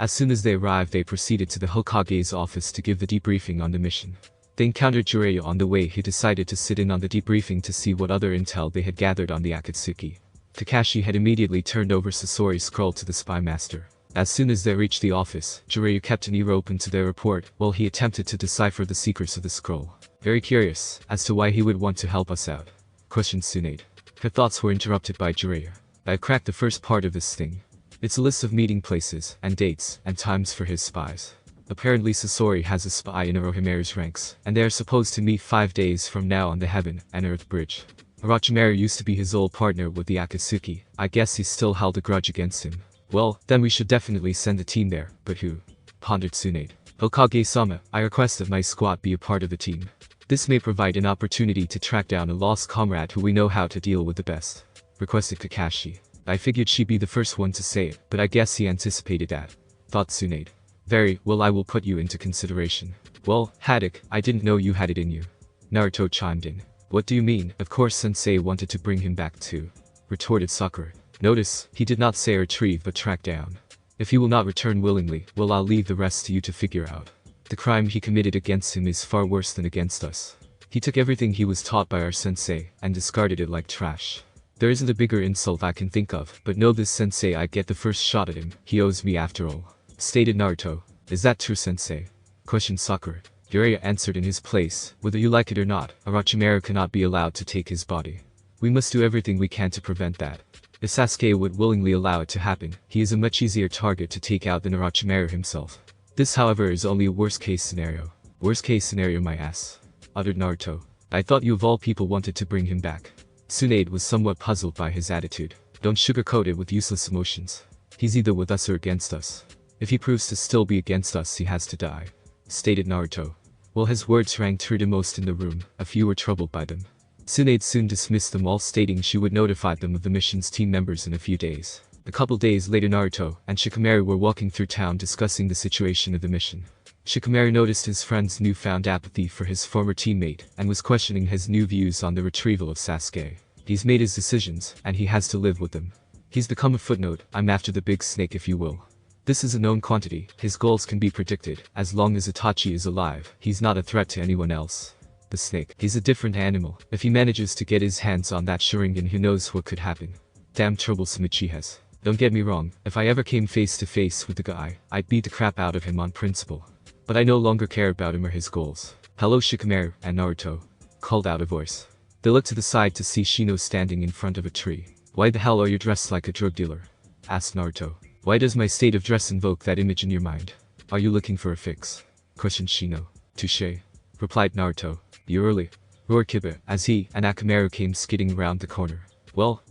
As soon as they arrived they proceeded to the Hokage's office to give the debriefing on the mission. They encountered Jiraiya on the way. He decided to sit in on the debriefing to see what other intel they had gathered on the Akatsuki. Kakashi had immediately turned over Sasori's scroll to the spy master. As soon as they reached the office, Jiraiya kept an ear open to their report while he attempted to decipher the secrets of the scroll. Very curious as to why he would want to help us out, questioned Tsunade. Her thoughts were interrupted by Jiraiya. I cracked the first part of this thing. It's a list of meeting places and dates and times for his spies. Apparently Sasori has a spy in Orochimaru's ranks, and they are supposed to meet 5 days from now on the Heaven and Earth Bridge. Orochimaru used to be his old partner with the Akatsuki. I guess he still held a grudge against him. Well, then we should definitely send a team there, but who? Pondered Tsunade. Hokage-sama, I request that my squad be a part of the team. This may provide an opportunity to track down a lost comrade who we know how to deal with the best, requested Kakashi. I figured she'd be the first one to say it, but I guess he anticipated that, thought Tsunade. Very well, I will put you into consideration. Well, Haddock, I didn't know you had it in you, Naruto chimed in. What do you mean? Of course Sensei wanted to bring him back too, retorted Sakura. Notice, he did not say retrieve but track down. If he will not return willingly, well, I'll leave the rest to you to figure out. The crime he committed against him is far worse than against us. He took everything he was taught by our sensei and discarded it like trash. There isn't a bigger insult I can think of, but know this sensei, I get the first shot at him. He owes me after all, stated Naruto. Is that true, sensei? Questioned Sakura. Jiraiya answered in his place. Whether you like it or not, Orochimaru cannot be allowed to take his body. We must do everything we can to prevent that. If Sasuke would willingly allow it to happen, he is a much easier target to take out than Orochimaru himself. This however is only a worst case scenario. Worst case scenario, my ass. uttered Naruto. I thought you of all people wanted to bring him back. Tsunade was somewhat puzzled by his attitude. Don't sugarcoat it with useless emotions. He's either with us or against us. If he proves to still be against us, he has to die, stated Naruto. While his words rang true to most in the room, a few were troubled by them. Tsunade soon dismissed them all, stating she would notify them of the mission's team members in a few days. A couple days later, Naruto and Shikamaru were walking through town discussing the situation of the mission. Shikamaru noticed his friend's newfound apathy for his former teammate and was questioning his new views on the retrieval of Sasuke. He's made his decisions, and he has to live with them. He's become a footnote. I'm after the big snake, if you will. This is a known quantity. His goals can be predicted. As long as Itachi is alive, he's not a threat to anyone else. The snake. He's a different animal. If he manages to get his hands on that Sharingan, who knows what could happen. Damn troublesome Uchihas. Don't get me wrong, if I ever came face to face with the guy, I'd beat the crap out of him on principle. But I no longer care about him or his goals. Hello, Shikamaru and Naruto, called out a voice. They looked to the side to see Shino standing in front of a tree. Why the hell are you dressed like a drug dealer? Asked Naruto. Why does my state of dress invoke that image in your mind? Are you looking for a fix? Questioned Shino. Touché, replied Naruto. You early, roared Kiba as he and Akamaru came skidding around the corner. Well,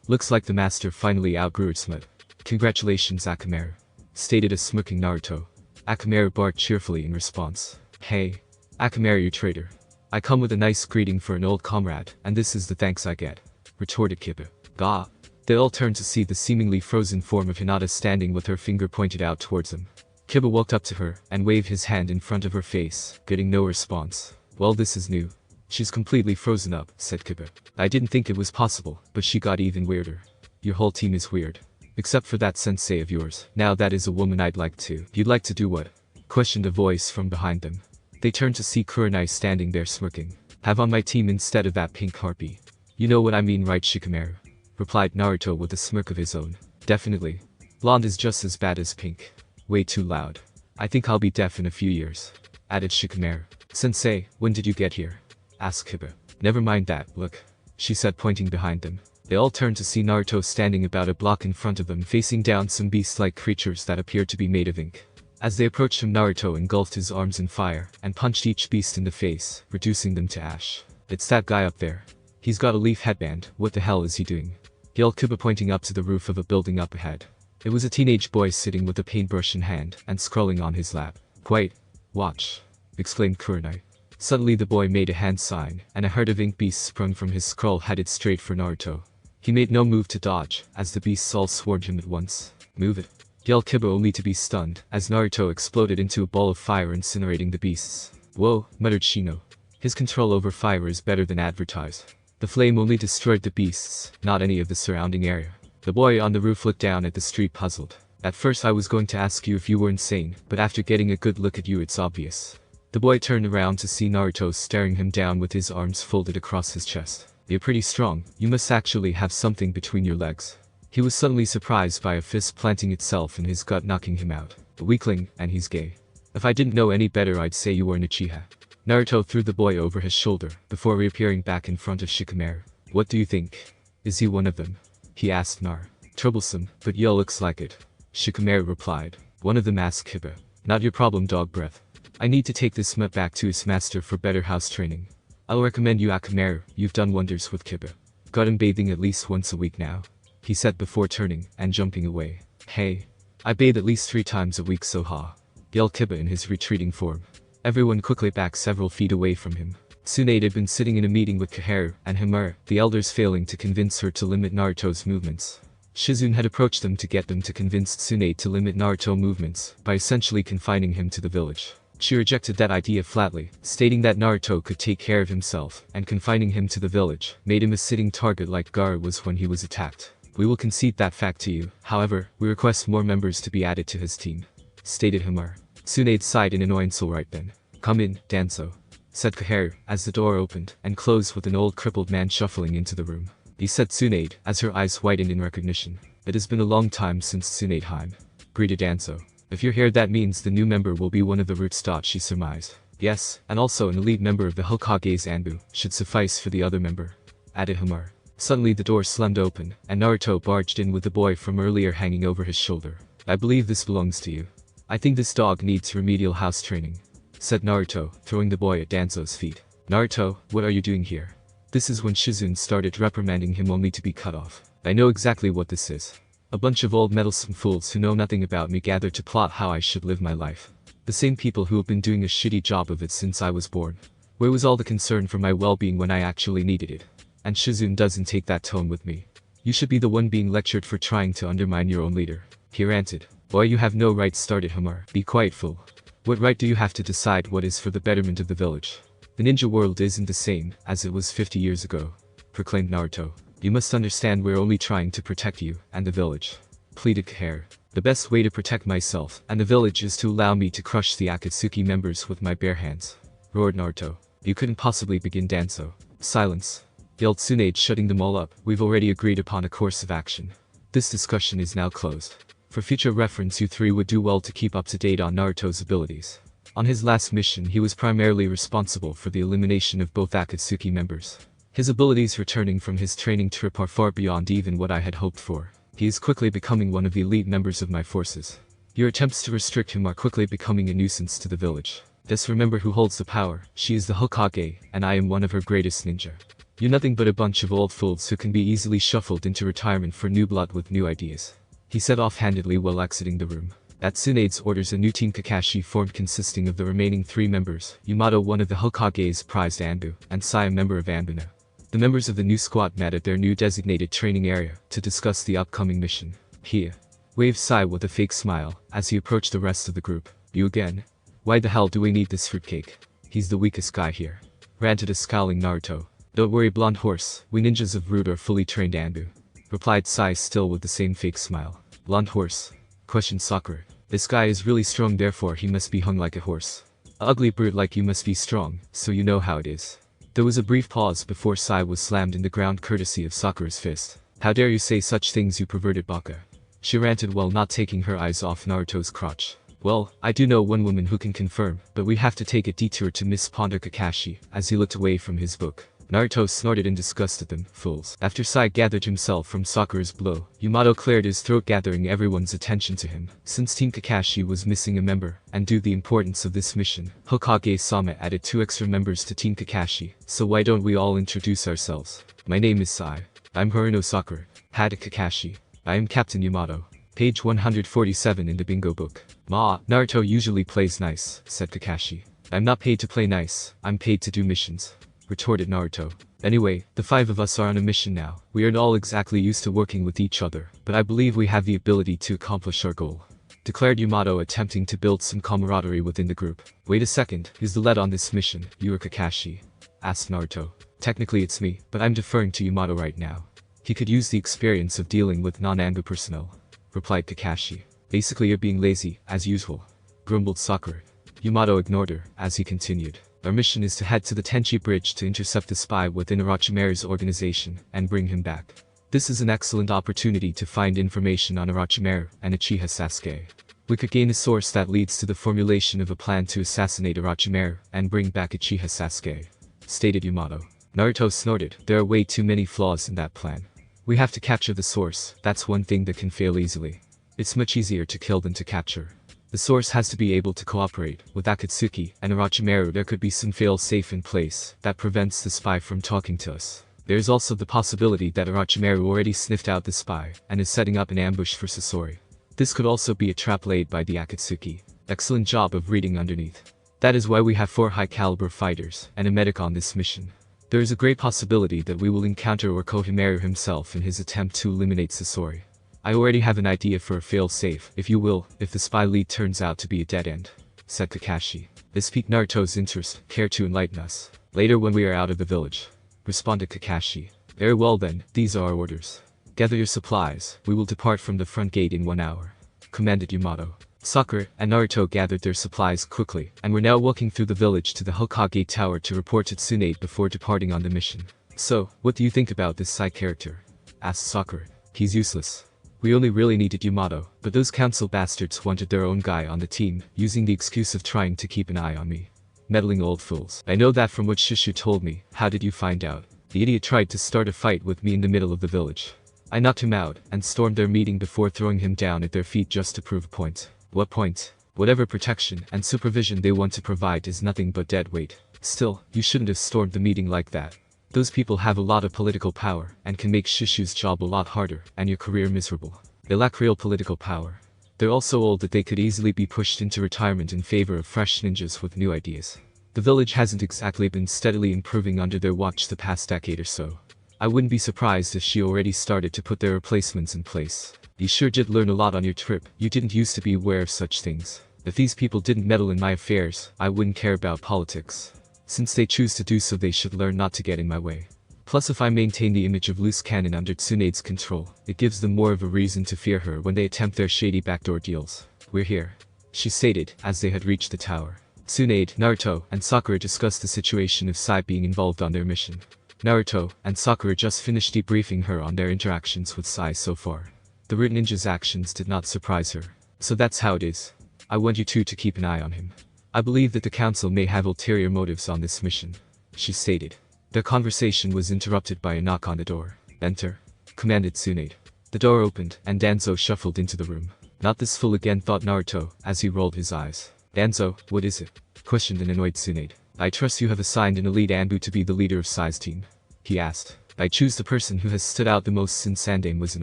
looks like the master finally outgrew its smut. Congratulations, Akamaru, stated a smirking Naruto. Akamaru barked cheerfully in response. Hey, Akamaru, you traitor. I come with a nice greeting for an old comrade, and this is the thanks I get, retorted Kiba. Gah. They all turned to see the seemingly frozen form of Hinata standing with her finger pointed out towards them. Kiba walked up to her and waved his hand in front of her face, getting no response. Well, this is new. She's completely frozen up, said Kiba. I didn't think it was possible, but she got even weirder. Your whole team is weird. Except for that sensei of yours. Now that is a woman I'd like to. You'd like to do what? Questioned a voice from behind them. They turned to see Kurenai standing there smirking. Have on my team instead of that pink harpy. You know what I mean, right, Shikamaru? Replied Naruto with a smirk of his own. Definitely. Blonde is just as bad as pink. Way too loud. I think I'll be deaf in a few years, added Shikamaru. Sensei, when did you get here? Asked Kiba. Never mind that, look, she said, pointing behind them. They all turned to see Naruto standing about a block in front of them, facing down some beast-like creatures that appeared to be made of ink. As they approached him, Naruto engulfed his arms in fire and punched each beast in the face, reducing them to ash. It's that guy up there. He's got a leaf headband. What the hell is he doing? Yelled Kiba, pointing up to the roof of a building up ahead. It was a teenage boy sitting with a paintbrush in hand and scrolling on his lap. Quiet. Watch, exclaimed Kurenai. Suddenly the boy made a hand sign, and a herd of ink beasts sprung from his scroll, headed straight for Naruto. He made no move to dodge, as the beasts all swarmed him at once. Move it, yelled Kiba, only to be stunned, as Naruto exploded into a ball of fire, incinerating the beasts. Whoa, muttered Shino. His control over fire is better than advertised. The flame only destroyed the beasts, not any of the surrounding area. The boy on the roof looked down at the street, puzzled. At first I was going to ask you if you were insane, but after getting a good look at you, it's obvious. The boy turned around to see Naruto staring him down with his arms folded across his chest. You're pretty strong. You must actually have something between your legs. He was suddenly surprised by a fist planting itself in his gut, knocking him out. A weakling, and he's gay. If I didn't know any better, I'd say you were an Uchiha. Naruto threw the boy over his shoulder, before reappearing back in front of Shikamaru. What do you think? Is he one of them? He asked Nar. Troublesome, but yo, looks like it. Shikamaru replied. One of them, asked Kiba. Not your problem, dog breath. I need to take this smut back to his master for better house training. I'll recommend you, Akamaru. You've done wonders with Kiba. Got him bathing at least once a week now, he said before turning and jumping away. Hey, I bathe at least 3 times a week, so ha, yelled Kiba in his retreating form. Everyone quickly backed several feet away from him. Tsunade had been sitting in a meeting with Kaharu and Himura, the elders failing to convince her to limit Naruto's movements. Shizune had approached them to get them to convince Tsunade to limit Naruto movements by essentially confining him to the village. She rejected that idea flatly, stating that Naruto could take care of himself, and confining him to the village made him a sitting target like Gaara was when he was attacked. We will concede that fact to you, however, we request more members to be added to his team, stated Himura. Tsunade sighed in annoyance. All right then. Come in, Danzo, said Kaharu, as the door opened and closed with an old crippled man shuffling into the room. He said Tsunade, as her eyes widened in recognition. It has been a long time since Tsunade Heim, greeted Danzo. If you're here, that means the new member will be one of the roots. She surmised. Yes, and also an elite member of the Hokage's Anbu should suffice for the other member, added Himura. Suddenly the door slammed open, and Naruto barged in with the boy from earlier hanging over his shoulder. I believe this belongs to you. I think this dog needs remedial house training. said Naruto, throwing the boy at Danzo's feet. Naruto, what are you doing here? This is when Shizune started reprimanding him only to be cut off. I know exactly what this is. A bunch of old meddlesome fools who know nothing about me gathered to plot how I should live my life. The same people who have been doing a shitty job of it since I was born. Where was all the concern for my well-being when I actually needed it? And Shizune doesn't take that tone with me. You should be the one being lectured for trying to undermine your own leader. He ranted. Boy, you have no right started Hamar. Be quiet, fool. What right do you have to decide what is for the betterment of the village? The ninja world isn't the same as it was 50 years ago, proclaimed Naruto. You must understand we're only trying to protect you and the village, pleaded Kaher. The best way to protect myself and the village is to allow me to crush the Akatsuki members with my bare hands, roared Naruto. You couldn't possibly begin Danzo. Silence, yelled Tsunade, shutting them all up. We've already agreed upon a course of action. This discussion is now closed. For future reference, you three would do well to keep up to date on Naruto's abilities. On his last mission, he was primarily responsible for the elimination of both Akatsuki members. His abilities returning from his training trip are far beyond even what I had hoped for. He is quickly becoming one of the elite members of my forces. Your attempts to restrict him are quickly becoming a nuisance to the village. Just remember who holds the power. She is the Hokage, and I am one of her greatest ninja. You're nothing but a bunch of old fools who can be easily shuffled into retirement for new blood with new ideas, he said offhandedly while exiting the room. At Tsunade's orders, a new Team Kakashi formed consisting of the remaining 3 members, Yamato, one of the Hokage's prized Anbu, and Sai, a member of Anbuna. The members of the new squad met at their new designated training area to discuss the upcoming mission. He waved Sai with a fake smile as he approached the rest of the group. You again? Why the hell do we need this fruitcake? He's the weakest guy here, ranted a scowling Naruto. Don't worry, blonde horse, we ninjas of Root are fully trained Anbu, replied Sai, still with the same fake smile. Blonde horse? Questioned Sakura. This guy is really strong, therefore he must be hung like a horse. A ugly brute like you must be strong, so you know how it is. There was a brief pause before Sai was slammed in the ground courtesy of Sakura's fist. How dare you say such things, you perverted baka? She ranted while not taking her eyes off Naruto's crotch. Well, I do know one woman who can confirm, but we have to take a detour to Miss Ponder Kakashi, as he looked away from his book. Naruto snorted in disgust at them, fools. After Sai gathered himself from Sakura's blow, Yamato cleared his throat, gathering everyone's attention to him. Since Team Kakashi was missing a member, and due to the importance of this mission, Hokage-sama added 2 extra members to Team Kakashi, so why don't we all introduce ourselves? My name is Sai. I'm Haruno Sakura. Hada Kakashi. I am Captain Yamato. Page 147 in the bingo book. Ma, Naruto usually plays nice, said Kakashi. I'm not paid to play nice, I'm paid to do missions, retorted Naruto. Anyway, the 5 of us are on a mission now. We aren't all exactly used to working with each other, but I believe we have the ability to accomplish our goal, declared Yamato, attempting to build some camaraderie within the group. Wait a second, who's the lead on this mission, you or Kakashi? Asked Naruto. Technically it's me, but I'm deferring to Yamato right now. He could use the experience of dealing with non-Anbu personnel, replied Kakashi. Basically you're being lazy, as usual, grumbled Sakura. Yamato ignored her, as he continued. Our mission is to head to the Tenchi Bridge to intercept the spy within Orochimaru's organization, and bring him back. This is an excellent opportunity to find information on Orochimaru and Uchiha Sasuke. We could gain a source that leads to the formulation of a plan to assassinate Orochimaru and bring back Uchiha Sasuke, stated Yamato. Naruto snorted. There are way too many flaws in that plan. We have to capture the source, that's one thing that can fail easily. It's much easier to kill than to capture. The source has to be able to cooperate with Akatsuki and Orochimaru. There could be some fail-safe in place that prevents the spy from talking to us. There is also the possibility that Orochimaru already sniffed out the spy and is setting up an ambush for Sasori. This could also be a trap laid by the Akatsuki. Excellent job of reading underneath. That is why we have 4 high-caliber fighters and a medic on this mission. There is a great possibility that we will encounter Orochimaru himself in his attempt to eliminate Sasori. I already have an idea for a fail-safe, if you will, if the spy lead turns out to be a dead end, said Kakashi. This piqued Naruto's interest. Care to enlighten us? Later when we are out of the village, responded Kakashi. Very well then, these are our orders. Gather your supplies, we will depart from the front gate in 1 hour, commanded Yamato. Sakura and Naruto gathered their supplies quickly, and were now walking through the village to the Hokage Tower to report to Tsunade before departing on the mission. So, what do you think about this side character? Asked Sakura. He's useless. We only really needed Yamato, but those council bastards wanted their own guy on the team, using the excuse of trying to keep an eye on me. Meddling old fools. I know that from what Shishu told me. How did you find out? The idiot tried to start a fight with me in the middle of the village. I knocked him out, and stormed their meeting before throwing him down at their feet just to prove a point. What point? Whatever protection and supervision they want to provide is nothing but dead weight. Still, you shouldn't have stormed the meeting like that. Those people have a lot of political power and can make Shishu's job a lot harder and your career miserable. They lack real political power. They're all so old that they could easily be pushed into retirement in favor of fresh ninjas with new ideas. The village hasn't exactly been steadily improving under their watch the past decade or so. I wouldn't be surprised if she already started to put their replacements in place. You sure did learn a lot on your trip. You didn't used to be aware of such things. If these people didn't meddle in my affairs, I wouldn't care about politics. Since they choose to do so, they should learn not to get in my way. Plus, if I maintain the image of loose cannon under Tsunade's control, it gives them more of a reason to fear her when they attempt their shady backdoor deals. We're here, she stated, as they had reached the tower. Tsunade, Naruto, and Sakura discussed the situation of Sai being involved on their mission. Naruto and Sakura just finished debriefing her on their interactions with Sai so far. The root ninja's actions did not surprise her. So that's how it is. I want you two to keep an eye on him. I believe that the council may have ulterior motives on this mission, she stated. Their conversation was interrupted by a knock on the door. Enter, commanded Tsunade. The door opened, and Danzo shuffled into the room. Not this fool again, thought Naruto, as he rolled his eyes. Danzo, what is it? Questioned an annoyed Tsunade. I trust you have assigned an elite Anbu to be the leader of Sai's team, he asked. I choose the person who has stood out the most since Sandame was in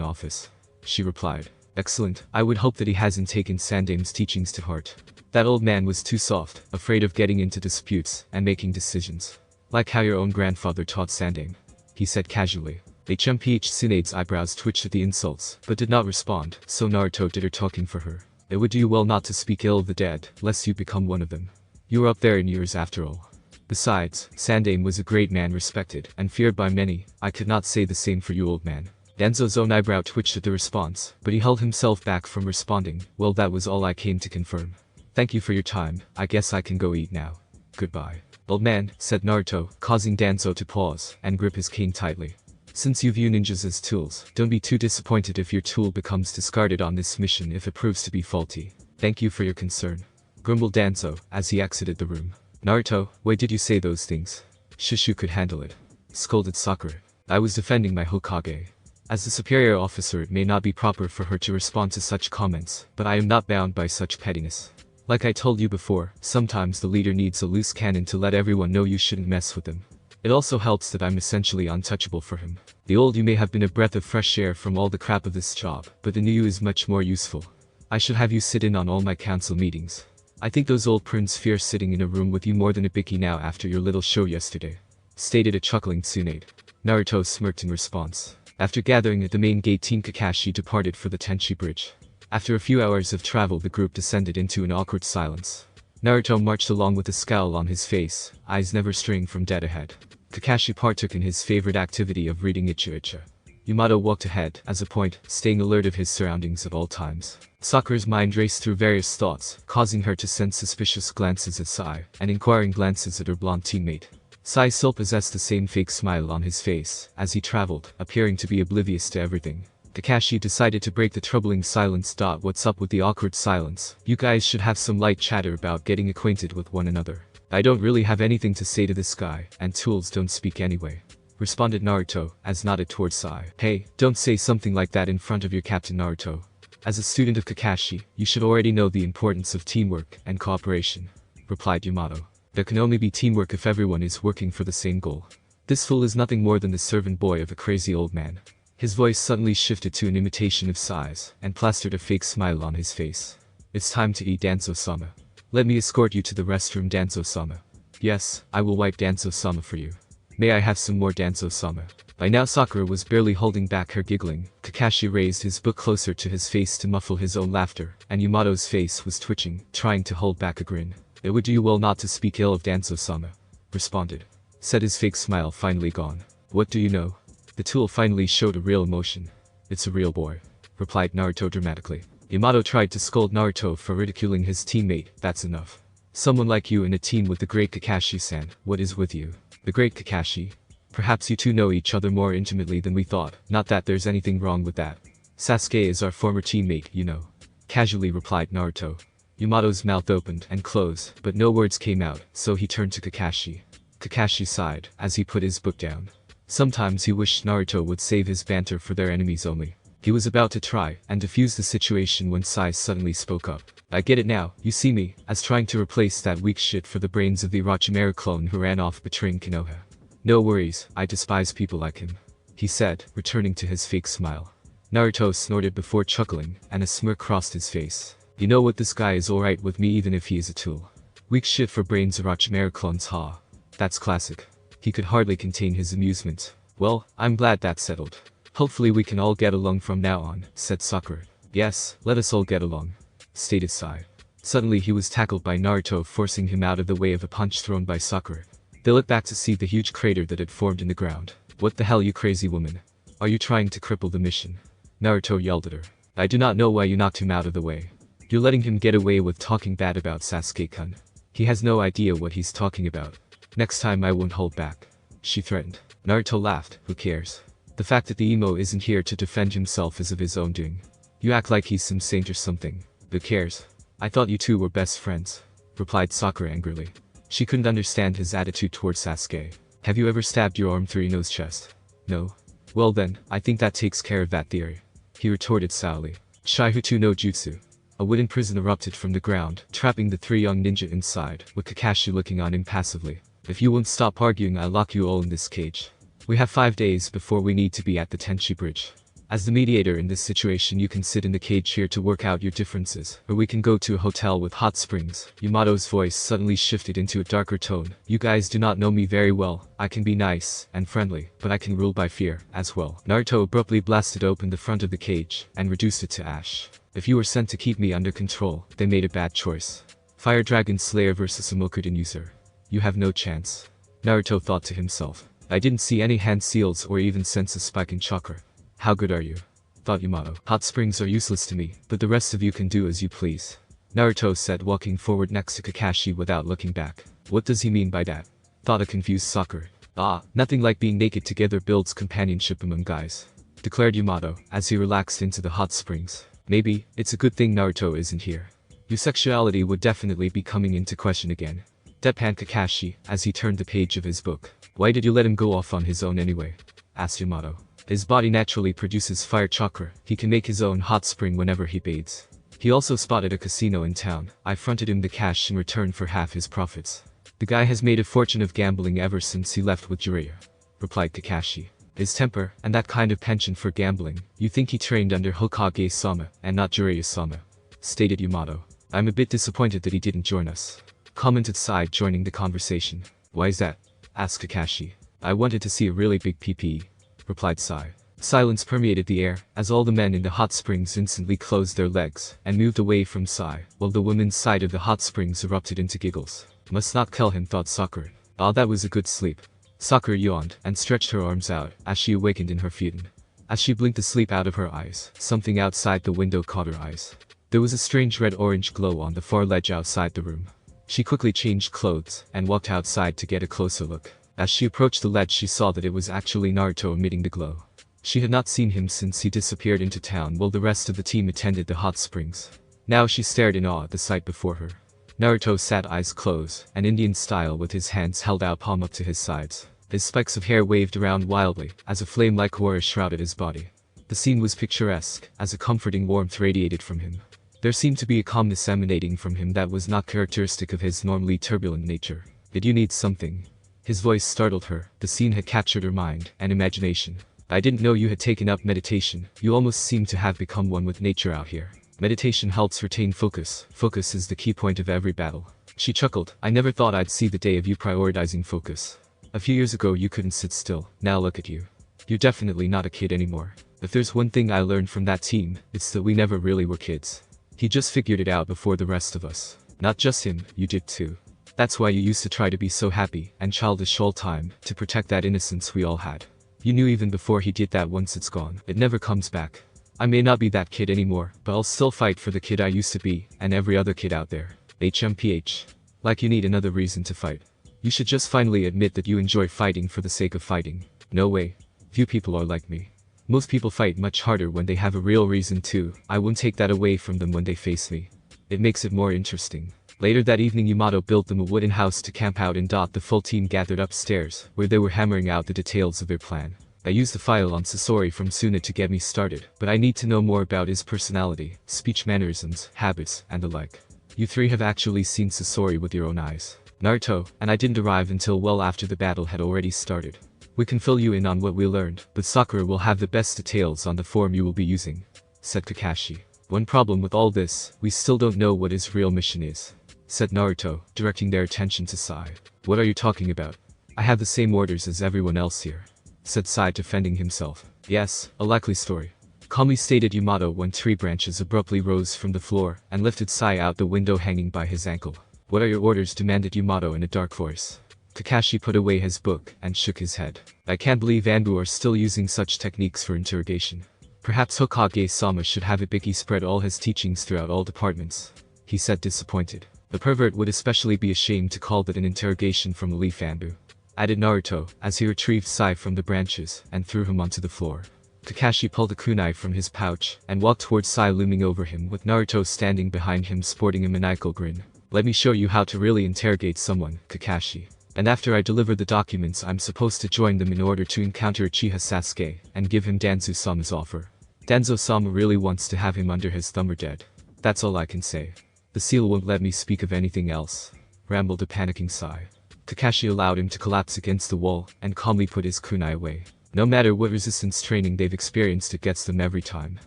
office, she replied. Excellent, I would hope that he hasn't taken Sandame's teachings to heart. That old man was too soft, afraid of getting into disputes and making decisions. Like how your own grandfather taught Sandame, he said casually. HMPH Tsunade's eyebrows twitched at the insults, but did not respond, so Naruto did her talking for her. It would do you well not to speak ill of the dead, lest you become one of them. You are up there in years after all. Besides, Sandame was a great man, respected and feared by many. I could not say the same for you, old man. Danzo's own eyebrow twitched at the response, but he held himself back from responding. Well, that was all I came to confirm. Thank you for your time. I guess I can go eat now. Goodbye. Old man, said Naruto, causing Danzo to pause and grip his cane tightly. Since you view ninjas as tools, don't be too disappointed if your tool becomes discarded on this mission if it proves to be faulty. Thank you for your concern, grumbled Danzo as he exited the room. Naruto, why did you say those things? Shishu could handle it, scolded Sakura. I was defending my Hokage. As the superior officer, it may not be proper for her to respond to such comments, but I am not bound by such pettiness. Like I told you before, sometimes the leader needs a loose cannon to let everyone know you shouldn't mess with them. It also helps that I'm essentially untouchable for him. The old you may have been a breath of fresh air from all the crap of this job, but the new you is much more useful. I should have you sit in on all my council meetings. I think those old prunes fear sitting in a room with you more than a bicky now after your little show yesterday, stated a chuckling Tsunade. Naruto smirked in response. After gathering at the main gate, Team Kakashi departed for the Tenchi Bridge. After a few hours of travel, the group descended into an awkward silence. Naruto marched along with a scowl on his face, eyes never straying from dead ahead. Kakashi partook in his favorite activity of reading Icha Icha. Yamato walked ahead, as a point, staying alert of his surroundings at all times. Sakura's mind raced through various thoughts, causing her to send suspicious glances at Sai, and inquiring glances at her blonde teammate. Sai still possessed the same fake smile on his face, as he traveled, appearing to be oblivious to everything. Kakashi decided to break the troubling silence. What's up with the awkward silence? You guys should have some light chatter about getting acquainted with one another. I don't really have anything to say to this guy, and tools don't speak anyway, responded Naruto, as nodded towards Sai. Hey, don't say something like that in front of your captain, Naruto. As a student of Kakashi, you should already know the importance of teamwork and cooperation, replied Yamato. There can only be teamwork if everyone is working for the same goal. This fool is nothing more than the servant boy of a crazy old man. His voice suddenly shifted to an imitation of Sai's, and plastered a fake smile on his face. It's time to eat, Danzo-sama. Let me escort you to the restroom, Danzo-sama. Yes, I will wipe Danzo-sama for you. May I have some more, Danzo-sama? By now Sakura was barely holding back her giggling. Kakashi raised his book closer to his face to muffle his own laughter, and Yamato's face was twitching, trying to hold back a grin. It would do you well not to speak ill of Danzo-sama, responded. Said his fake smile finally gone. What do you know? The tool finally showed a real emotion. It's a real boy, replied Naruto dramatically. Yamato tried to scold Naruto for ridiculing his teammate. That's enough. Someone like you in a team with the great Kakashi-san, what is with you? The great Kakashi? Perhaps you two know each other more intimately than we thought. Not that there's anything wrong with that. Sasuke is our former teammate, you know, casually replied Naruto. Yamato's mouth opened and closed, but no words came out, so he turned to Kakashi. Kakashi sighed, as he put his book down. Sometimes he wished Naruto would save his banter for their enemies only. He was about to try and defuse the situation when Sai suddenly spoke up. I get it now, you see me, as trying to replace that weak shit for the brains of the Orochimaru clone who ran off betraying Konoha. No worries, I despise people like him. He said, returning to his fake smile. Naruto snorted before chuckling, and a smirk crossed his face. You know what, this guy is alright with me even if he is a tool. Weak shit for brains Orochimaru clones, ha. That's classic. He could hardly contain his amusement. Well, I'm glad that's settled. Hopefully we can all get along from now on, said Sakura. Yes, let us all get along, stated Sai. Suddenly he was tackled by Naruto, forcing him out of the way of a punch thrown by Sakura. They looked back to see the huge crater that had formed in the ground. What the hell, you crazy woman? Are you trying to cripple the mission? Naruto yelled at her. I do not know why you knocked him out of the way. You're letting him get away with talking bad about Sasuke-kun. He has no idea what he's talking about. Next time I won't hold back, she threatened. Naruto laughed. Who cares? The fact that the emo isn't here to defend himself is of his own doing. You act like he's some saint or something. Who cares? I thought you two were best friends, replied Sakura angrily. She couldn't understand his attitude towards Sasuke. Have you ever stabbed your arm through Ino's chest? No. Well then, I think that takes care of that theory, he retorted sourly. Shaihutu no Jutsu. A wooden prison erupted from the ground, trapping the three young ninja inside, with Kakashi looking on impassively. If you won't stop arguing, I'll lock you all in this cage. We have 5 days before we need to be at the Tenchi Bridge. As the mediator in this situation, you can sit in the cage here to work out your differences, or we can go to a hotel with hot springs. Yamato's voice suddenly shifted into a darker tone. You guys do not know me very well. I can be nice and friendly, but I can rule by fear as well. Naruto abruptly blasted open the front of the cage and reduced it to ash. If you were sent to keep me under control, they made a bad choice. Fire Dragon Slayer versus a Mokuden user. You have no chance, Naruto thought to himself. I didn't see any hand seals or even sense a spike in chakra. How good are you? Thought Yamato. Hot springs are useless to me, but the rest of you can do as you please, Naruto said, walking forward next to Kakashi without looking back. What does he mean by that? Thought a confused Sakura. Ah, nothing like being naked together builds companionship among guys, declared Yamato, as he relaxed into the hot springs. Maybe, it's a good thing Naruto isn't here. Your sexuality would definitely be coming into question again, deadpanned Kakashi, as he turned the page of his book. Why did you let him go off on his own anyway? Asked Yamato. His body naturally produces fire chakra. He can make his own hot spring whenever he bathes. He also spotted a casino in town. I fronted him the cash in return for half his profits. The guy has made a fortune of gambling ever since he left with Jiraiya, replied Kakashi. His temper, and that kind of penchant for gambling. You think he trained under Hokage-sama, and not Jiraiya-sama, stated Yamato. I'm a bit disappointed that he didn't join us, commented Sai, joining the conversation. Why is that? Asked Kakashi. I wanted to see a really big PP, replied Sai. Silence permeated the air, as all the men in the hot springs instantly closed their legs and moved away from Sai, while the women's side of the hot springs erupted into giggles. Must not kill him, thought Sakura. Ah, that was a good sleep. Sakura yawned and stretched her arms out as she awakened in her futon. As she blinked the sleep out of her eyes, something outside the window caught her eyes. There was a strange red-orange glow on the far ledge outside the room. She quickly changed clothes and walked outside to get a closer look. As she approached the ledge, she saw that it was actually Naruto emitting the glow. She had not seen him since he disappeared into town while the rest of the team attended the hot springs. Now she stared in awe at the sight before her. Naruto sat eyes closed, and Indian style, with his hands held out palm up to his sides. His spikes of hair waved around wildly as a flame-like aura shrouded his body. The scene was picturesque, as a comforting warmth radiated from him. There seemed to be a calmness emanating from him that was not characteristic of his normally turbulent nature. Did you need something? His voice startled her. The scene had captured her mind and imagination. I didn't know you had taken up meditation. You almost seem to have become one with nature out here. Meditation helps retain focus. Focus is the key point of every battle. She chuckled. I never thought I'd see the day of you prioritizing focus. A few years ago you couldn't sit still. Now look at you. You're definitely not a kid anymore. If there's one thing I learned from that team, it's that we never really were kids. He just figured it out before the rest of us. Not just him, you did too. That's why you used to try to be so happy and childish all time, to protect that innocence we all had. You knew even before he did that. Once it's gone, it never comes back. I may not be that kid anymore, but I'll still fight for the kid I used to be, and every other kid out there. HMPH. Like you need another reason to fight. You should just finally admit that you enjoy fighting for the sake of fighting. No way. Few people are like me. Most people fight much harder when they have a real reason to. I won't take that away from them when they face me. It makes it more interesting. Later that evening, Yamato built them a wooden house to camp out in. The full team gathered upstairs, where they were hammering out the details of their plan. I used the file on Sasori from Suna to get me started, but I need to know more about his personality, speech mannerisms, habits, and the like. You three have actually seen Sasori with your own eyes. Naruto and I didn't arrive until well after the battle had already started. We can fill you in on what we learned, but Sakura will have the best details on the form you will be using, said Kakashi. One problem with all this, we still don't know what his real mission is, said Naruto, directing their attention to Sai. What are you talking about? I have the same orders as everyone else here, said Sai, defending himself. Yes, a likely story, calmly stated Yamato when tree branches abruptly rose from the floor and lifted Sai out the window hanging by his ankle. What are your orders? Demanded Yamato in a dark voice. Kakashi put away his book and shook his head. I can't believe Anbu are still using such techniques for interrogation. Perhaps Hokage-sama should have Ibiki spread all his teachings throughout all departments, he said, disappointed. The pervert would especially be ashamed to call that an interrogation from a leaf, Anbu, added Naruto, as he retrieved Sai from the branches and threw him onto the floor. Kakashi pulled a kunai from his pouch and walked towards Sai, looming over him with Naruto standing behind him sporting a maniacal grin. Let me show you how to really interrogate someone, Kakashi. And after I deliver the documents, I'm supposed to join them in order to encounter Uchiha Sasuke and give him Danzo-sama's offer. Danzo-sama really wants to have him under his thumb or dead. That's all I can say. The seal won't let me speak of anything else, rambled a panicking Sai. Kakashi allowed him to collapse against the wall and calmly put his kunai away. No matter what resistance training they've experienced, it gets them every time,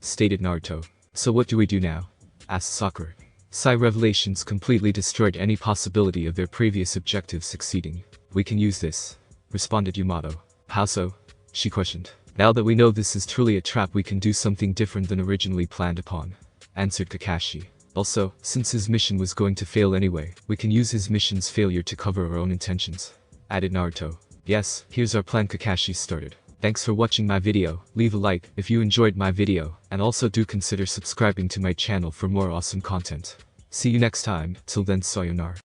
stated Naruto. So what do we do now? Asked Sakura. Sai revelations completely destroyed any possibility of their previous objectives succeeding. We can use this, responded Yamato. How so? She questioned. Now that we know this is truly a trap, we can do something different than originally planned upon, answered Kakashi. Also, since his mission was going to fail anyway, we can use his mission's failure to cover our own intentions, added Naruto. Yes, here's our plan. Kakashi started. Thanks for watching my video. Leave a like if you enjoyed my video, and also do consider subscribing to my channel for more awesome content. See you next time. Till then, sayonara.